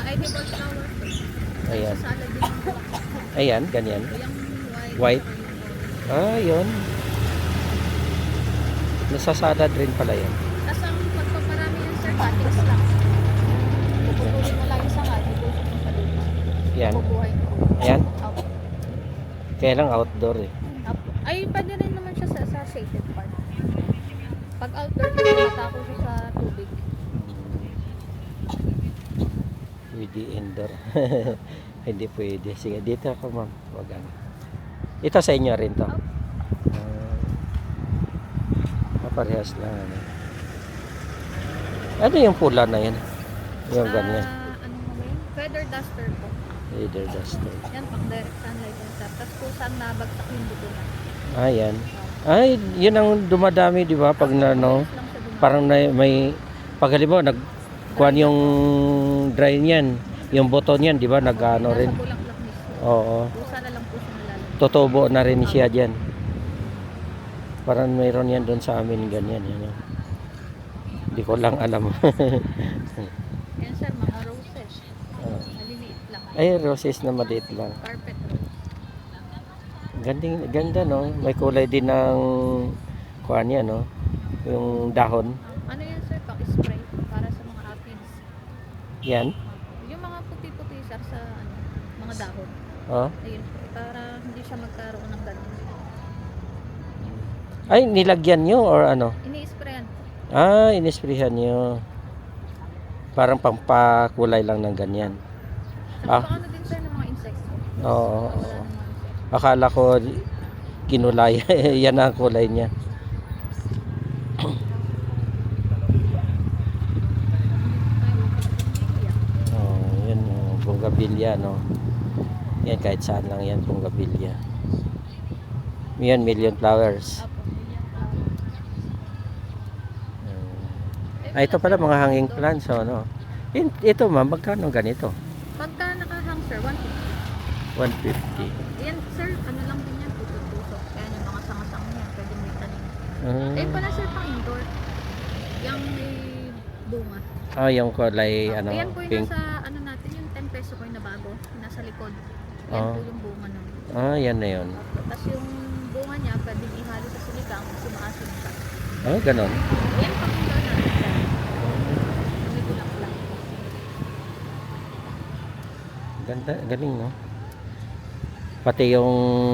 [SPEAKER 2] edible flowers.
[SPEAKER 4] Ayan.
[SPEAKER 2] Salad din yung bulaklak.
[SPEAKER 4] Ayan, ganyan.
[SPEAKER 2] Yung
[SPEAKER 4] White. Ah, yun. Nasasalad rin pala yan.
[SPEAKER 2] Tapos ang pagpaparami yan sir, cuttings lang. Puputulin mo lang yung sanga, itusok mo sa lupa.
[SPEAKER 4] Yan.
[SPEAKER 2] Mabubuhay mo.
[SPEAKER 4] Ayan.
[SPEAKER 2] Opo.
[SPEAKER 4] Kaya lang outdoor eh.
[SPEAKER 2] Opo. Ay, pwede rin naman siya sa shaded part. Pag outdoor, matako siya sa tubig.
[SPEAKER 4] Pwede indoor. Hindi pwede. Sige, dito ako ma'am. Wag ano. Ito sa inyo rin to. Parehas lang. Ano yung pula na yan? Yung ganyan.
[SPEAKER 2] Ano mo ba yun? Feather duster po.
[SPEAKER 4] Leader duster.
[SPEAKER 2] Yan, pang direct sunlight yan sir. Tapos kung saan nabagsak yung buto na.
[SPEAKER 4] Ayan. Ay, yun ang dumadami, di ba? Pag na, no, parang na, may, pag halimbawa, nagkuhan yung dry niyan, yung buto niyan, di ba? Nag-ano rin.
[SPEAKER 2] Nasa bulaklak mismo.
[SPEAKER 4] Oo.
[SPEAKER 2] Pusa na lang po siya nalalagay.
[SPEAKER 4] Tutubo na rin siya dyan. Parang mayroon yan doon sa amin ganyan. Yan, hindi ko lang alam.
[SPEAKER 2] Yan sir, mga roses. Maliliit lang.
[SPEAKER 4] Ay, roses na maliit lang.
[SPEAKER 2] Carpet rose.
[SPEAKER 4] Ganda no. May kulay din ng kuan yan no. Yung dahon.
[SPEAKER 2] Ano yan sir? Paki-spray para sa mga aphids.
[SPEAKER 4] Yan.
[SPEAKER 2] Yung mga puti-puti sir sa mga dahon.
[SPEAKER 4] Oh.
[SPEAKER 2] Ayun po. Para hindi siya magkaroon ng ganun.
[SPEAKER 4] Ay, nilagyan nyo or ano?
[SPEAKER 2] Ini-sprayan po.
[SPEAKER 4] Ah, inisprihan nyo. Parang pampakulay lang ng ganyan.
[SPEAKER 2] Sa ano din sir ng mga insects po.
[SPEAKER 4] Oo.
[SPEAKER 2] Wala ng mga insects.
[SPEAKER 4] Akala ko kinulay. Yan ang kulay niya. Oh, yan yung bonggabilya, no. Yan kahit saan lang yan, bonggabilya. Yan, million flowers. Ah, ito pala mga hanging plants, oh, no. Ito ma'am, magkano ganito?
[SPEAKER 2] Pagka nakahang sir, 150.
[SPEAKER 4] 150.
[SPEAKER 2] Yan sir, ano lang din yan, puso-puso. Kaya yung mga sanga-sanga yan, pwede may tanim. Eh pala sir, pang indoor. Yung may bunga.
[SPEAKER 4] Ah, yung kulay, ano,
[SPEAKER 2] Ayan po yung
[SPEAKER 4] pink.
[SPEAKER 2] nasa, ano natin, yung 10 peso ko yung nabago, nasa likod. Yan
[SPEAKER 4] Oh.
[SPEAKER 2] po yung bunga nun.
[SPEAKER 4] Ah, yan na yun.
[SPEAKER 2] Tapos yung bunga niya, pwede ihalo sa siligang kasi maasim siya.
[SPEAKER 4] Oh, ganon.
[SPEAKER 2] Yan pang indoor natin sir. May bulak-bulak.
[SPEAKER 4] Ganda, galing, no? Pati yung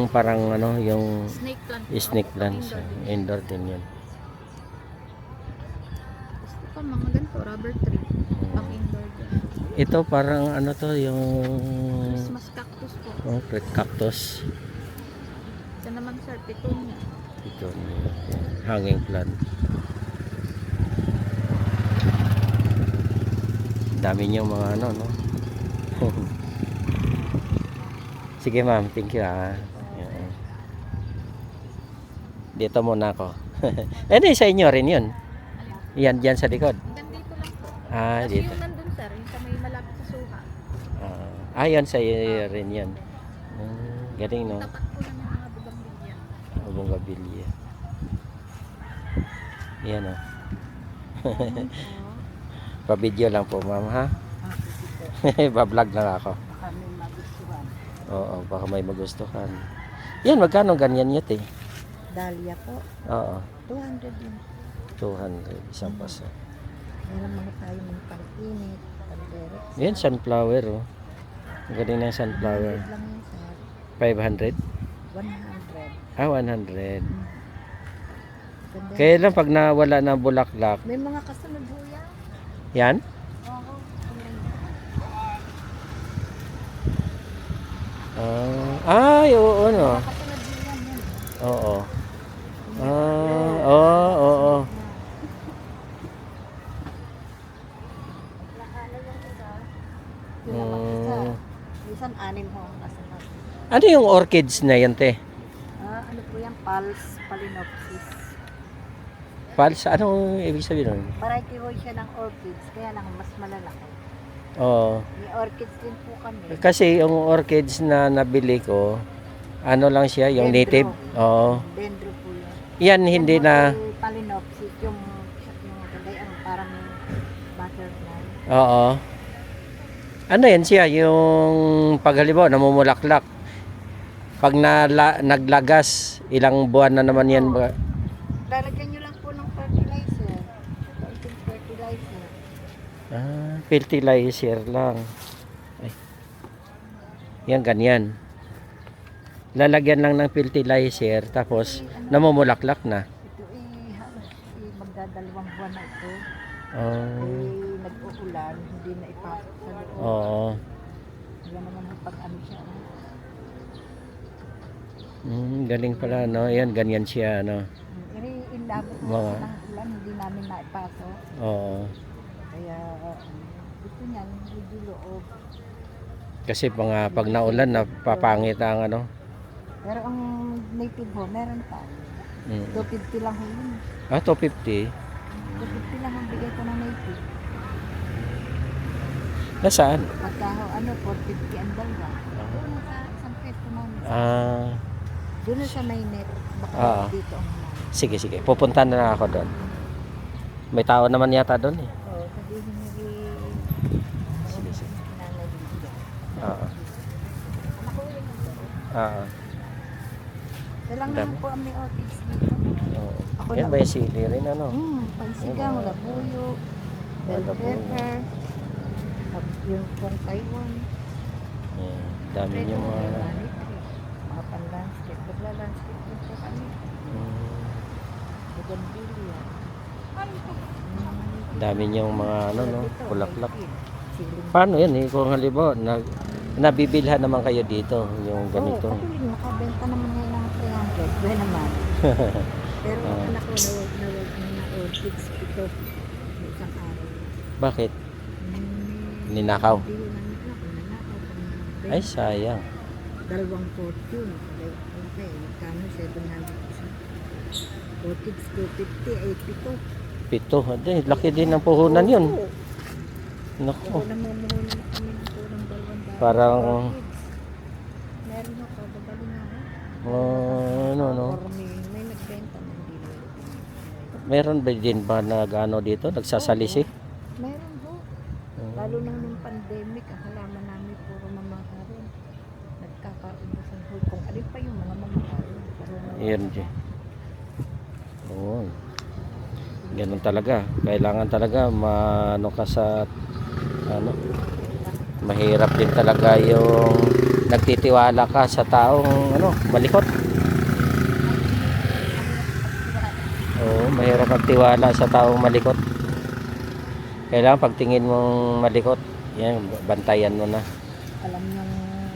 [SPEAKER 4] parang, ano, yung
[SPEAKER 2] Snake plant.
[SPEAKER 4] snake plants.
[SPEAKER 2] Indoor din.
[SPEAKER 4] Indoor din yun.
[SPEAKER 2] Gusto ko mga ganito, rubber tree. Pang indoor din.
[SPEAKER 4] Ito parang, ano to, yung...
[SPEAKER 2] Christmas cactus po.
[SPEAKER 4] Oh, cactus.
[SPEAKER 2] Ito naman sir, petunia.
[SPEAKER 4] Ito, hanging plant. Dami niyong mga ano, no? Sige ma'am, thank you ah. Yan. Dito muna ako. Sa inyo rin yun. Yan, dyan sa likod.
[SPEAKER 2] Hanggang dito lang po.
[SPEAKER 4] Ah,
[SPEAKER 2] Tapos
[SPEAKER 4] dito.
[SPEAKER 2] yung nandun sir, yung sa may malapit sa suha.
[SPEAKER 4] Yan sa iyo rin yan. Galing, no?
[SPEAKER 2] Tapat po ng mga bugambilya.
[SPEAKER 4] Bonggabilya. Yan, oh. Pa-video lang po, ma'am, ha? Ba-vlog lang ako.
[SPEAKER 3] Kami magustuhan.
[SPEAKER 4] Oo, baka may magustuhan. Yan, magkano ganyan yun, eh?
[SPEAKER 3] Dahlia po,
[SPEAKER 4] Oo,
[SPEAKER 3] 200 yun.
[SPEAKER 4] 200, isang paso.
[SPEAKER 3] Meron mga tayo mga pang-init, pang-direct.
[SPEAKER 4] Yan, sunflower, oh. Ang galing ng sunflower.
[SPEAKER 3] 100 lang yun sir.
[SPEAKER 4] 500?
[SPEAKER 3] 100.
[SPEAKER 4] Ah, 100.
[SPEAKER 3] Ganda.
[SPEAKER 4] Kaya lang pag nawala ng bulaklak,
[SPEAKER 3] May mga kasunod po yan.
[SPEAKER 4] yan?
[SPEAKER 3] Oo.
[SPEAKER 4] Ay, oo, no?
[SPEAKER 3] Kasunod po yan.
[SPEAKER 4] Oo. Oo.
[SPEAKER 3] Minsan 6 ho ang kasunod.
[SPEAKER 4] Ano yung orchids na yan, te?
[SPEAKER 3] Ano po yan? Pulse Phalaenopsis.
[SPEAKER 4] Pals, anong ibig sabihin nun?
[SPEAKER 3] Variety ho siya ng orchids, kaya lang mas malalaki.
[SPEAKER 4] Oo.
[SPEAKER 3] May orchids din po kami.
[SPEAKER 4] Kasi yung orchids na nabili ko, ano lang siya, yung
[SPEAKER 3] Dendro.
[SPEAKER 4] native. Oo.
[SPEAKER 3] Dendro po yan.
[SPEAKER 4] Yan, hindi na...
[SPEAKER 3] Phalaenopsis, yung kagay ang parang butterfly.
[SPEAKER 4] Oo. Ano yan siya, yung paghalibaw, namumulaklak. Pag naglagas, ilang buwan na naman yan ba?
[SPEAKER 3] Lalagyan nyo lang po ng fertilizer. Konting fertilizer.
[SPEAKER 4] Fertilizer lang. Ay. Yan, ganyan. Lalagyan lang ng fertilizer, tapos namumulaklak na.
[SPEAKER 3] Ito halos magdadalawang buwan na ito. Nag-uulan, hindi na ipasok sa loob.
[SPEAKER 4] Oo.
[SPEAKER 3] Wala naman ang pag-ano siya.
[SPEAKER 4] Galing pala, no? Yan, ganyan siya, no?
[SPEAKER 3] Inabot
[SPEAKER 4] Mga-
[SPEAKER 3] ng ulan, hindi namin naipasok.
[SPEAKER 4] Oo.
[SPEAKER 3] Kaya ito niyan, medyo loob.
[SPEAKER 4] Kasi pag naulan, napapangit ang ano.
[SPEAKER 3] Pero ang native ho, meron pa. 250 lang ho yun.
[SPEAKER 4] 250.
[SPEAKER 3] 250 lang ang bigay ko ng native.
[SPEAKER 4] Nasaan?
[SPEAKER 3] Pagka ho, 450 ang dalawa. Doon sa isang peto namin.
[SPEAKER 4] Ah,
[SPEAKER 3] Doon sa may net. Baka
[SPEAKER 4] Ah.
[SPEAKER 3] dito ang namin.
[SPEAKER 4] Sige, sige. Pupunta na lang ako doon. May tao naman yata doon eh.
[SPEAKER 5] Oo, sabihin mo
[SPEAKER 4] Sige, sige.
[SPEAKER 5] nanay dito.
[SPEAKER 4] Oo.
[SPEAKER 5] Anak ko ulit ng daro.
[SPEAKER 4] Oo.
[SPEAKER 5] Kailangan
[SPEAKER 4] Dami.
[SPEAKER 5] po ang may otis dito.
[SPEAKER 4] Oo.
[SPEAKER 5] Ako
[SPEAKER 4] Yan,
[SPEAKER 5] lang.
[SPEAKER 4] may sili rin ano.
[SPEAKER 5] Pansigang, labuyo, bell
[SPEAKER 4] Labuyo.
[SPEAKER 5] pepper, tapos yung pong Taiwan.
[SPEAKER 4] Yan. Dami yung mga...
[SPEAKER 5] mga pan-landscape. Nagla-landscape din po kami. Bugambilya.
[SPEAKER 4] Dami yung mga ano, no, bulaklak. Paano yan eh? Kung halimbawa, nabibilhan naman kayo dito, yung ganito.
[SPEAKER 5] Oo, kasi nakabenta naman ngayon ng 300. Buhay naman. Pero ang anak ko nawag kids ito. Isang araw.
[SPEAKER 4] Bakit? Ninakaw?
[SPEAKER 5] Hindi yun ang anak ko. Nanakaw.
[SPEAKER 4] Ay, sayang.
[SPEAKER 5] Dalawang fortune. Okay, magkano 700. For kids 250, 8
[SPEAKER 4] Pito. Ade, laki din ng puhunan yun. Naku.
[SPEAKER 5] Ako namumuhunan na kami ng pulang 200.
[SPEAKER 4] Parang...
[SPEAKER 5] Meron ako, babali na ako.
[SPEAKER 4] ano, no?
[SPEAKER 5] May nagbenta na hindi na.
[SPEAKER 4] Meron ba din ba nag-ano dito? Nagsasalisik?
[SPEAKER 5] Meron ho. Lalo na nung pandemic, ang halaman namin puro mamakarin. Nagkakaubusan ho. Kung alin pa yung mga mamakarin.
[SPEAKER 4] Yan din. Oo. Ganun talaga. Kailangan talaga ano ka sa ano. Mahirap din talaga yung nagtitiwala ka sa taong ano, malikot. Oo, mahirap magtiwala sa taong malikot. Kailangan pagtingin mong malikot, yan, bantayan mo na.
[SPEAKER 5] Alam niyang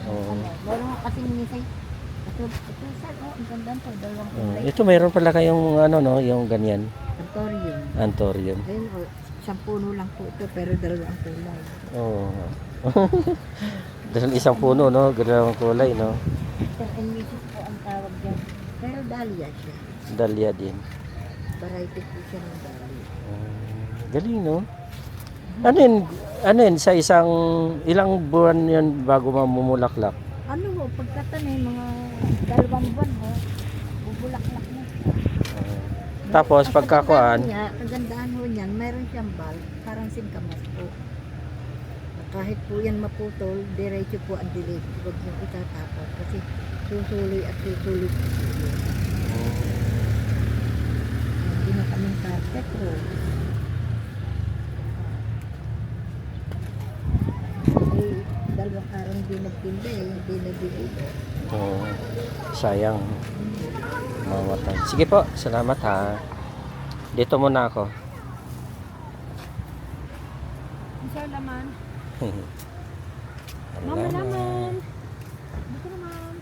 [SPEAKER 4] Oo.
[SPEAKER 5] ano. Meron nga kasi minisay. Ito sir, oh, ang ganda po. Dalawang kulay.
[SPEAKER 4] Ito mayroon pala kayong ano no, yung ganyan,
[SPEAKER 5] Antorium.
[SPEAKER 4] antorium.
[SPEAKER 5] Ayun, oh, isang puno lang po ito, pero dalawang kulay.
[SPEAKER 4] Oo. Dahil isang puno no, dalawang kulay no.
[SPEAKER 5] Sir and Mrs. po ang tawag dyan. Pero dahlia siya.
[SPEAKER 4] Dahlia din.
[SPEAKER 5] Variety po siya ng dahlia.
[SPEAKER 4] Galing no. Ano yun, sa isang ilang buwan yun bago mamumulaklak?
[SPEAKER 5] Ano ho, pagkatanim, mga 2 buwan ho, bubulaklak na siya.
[SPEAKER 4] Tapos
[SPEAKER 5] Ang
[SPEAKER 4] pagkakuan,
[SPEAKER 5] kagandahan ho niyan, mayroon siyang bulb, parang singkamas po. Kahit po yan maputol, diretso po ang dilig. Huwag niyong itatapos kasi susuloy at susuloy. Hindi na kaming carpet ho. Eh, 2 araw hindi nagtinda eh, hindi nagdilig.
[SPEAKER 4] sayang. Mamatay. Sige po, salamat ha. Dito muna ako.
[SPEAKER 6] Sir laman.
[SPEAKER 4] Mama
[SPEAKER 6] naman. Dito naman.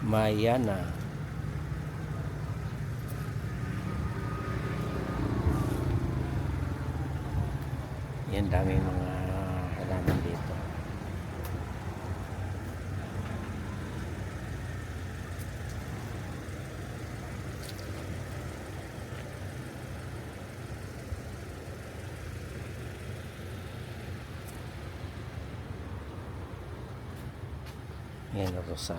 [SPEAKER 4] Mayana. Yan, dami mga halaman dito. Yan, Rosal.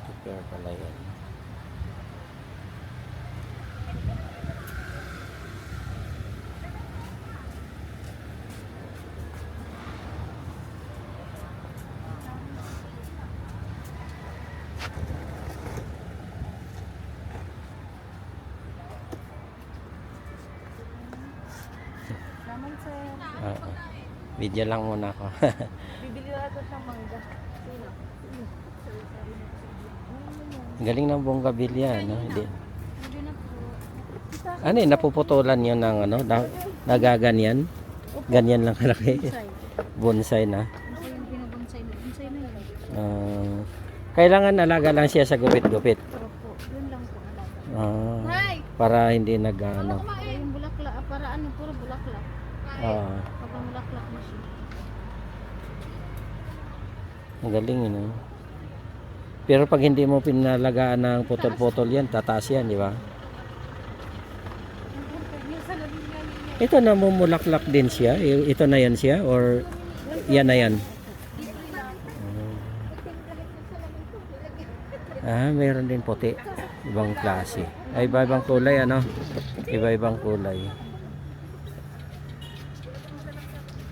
[SPEAKER 4] Prepare pala yan.
[SPEAKER 6] Naman sir.
[SPEAKER 4] Oo. Video lang muna ako.
[SPEAKER 6] Bibili na ito ng mangga. Sino?
[SPEAKER 4] Galing ng bonggabilya, no? Hindi.
[SPEAKER 6] Hindi na po.
[SPEAKER 4] Ano yun, napuputulan yun ng ano, nagaganyan. Ganyan lang kalaki. Bonsai na.
[SPEAKER 6] Kasi yung binabonsay na. Bonsay na yun.
[SPEAKER 4] Kailangan alaga lang siya sa gupit-gupit.
[SPEAKER 6] Opo. Yun lang po alaga.
[SPEAKER 4] Para hindi nag-ano.
[SPEAKER 6] Yung bulaklak. Para ano, puro bulaklak. Pag bulaklak na siya.
[SPEAKER 4] Ang galing yun, no? Pero pag hindi mo pinalagaan ng putol-putol yan, tataas yan, di ba?
[SPEAKER 6] salamin niya.
[SPEAKER 4] Ito namumulaklak din siya. Ito na yan siya or yan na yan? Mayroon din puti. Ibang klase. Ay, iba-ibang kulay ano? Iba-ibang kulay.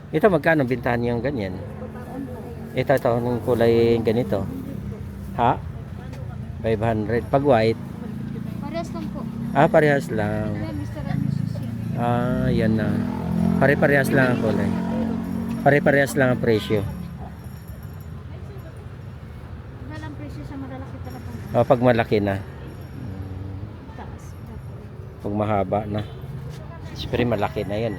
[SPEAKER 4] Ito magkano bintahan yung ganyan? Ito ng kulay ganito. Ha? 500. Pag white?
[SPEAKER 8] Parehas lang po.
[SPEAKER 4] Parehas lang.
[SPEAKER 8] Mr. and Mrs. yan.
[SPEAKER 4] Yan na. Pare-parehas lang ang kulay. Pare-parehas lang ang presyo.
[SPEAKER 8] Walang presyo sa malalaki talaga.
[SPEAKER 4] Pag malaki na.
[SPEAKER 8] Taas.
[SPEAKER 4] Pag mahaba na. Siyempre malaki na yan.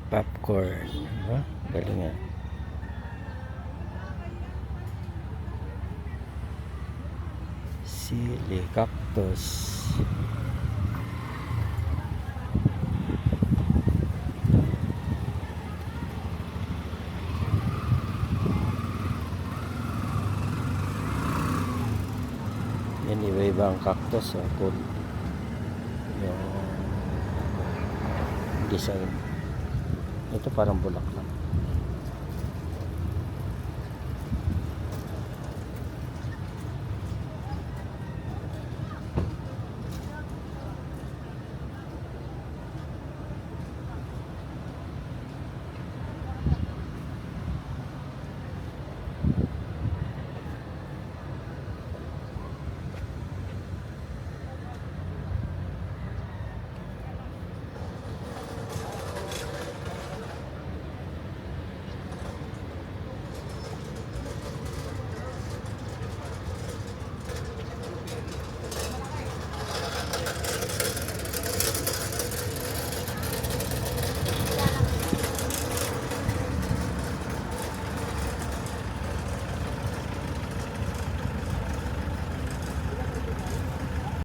[SPEAKER 4] Popcorn. Galing nga. Sili cactus. Yan iba-ibang cactus. Cool. Yung design. Ito parang bulaklak.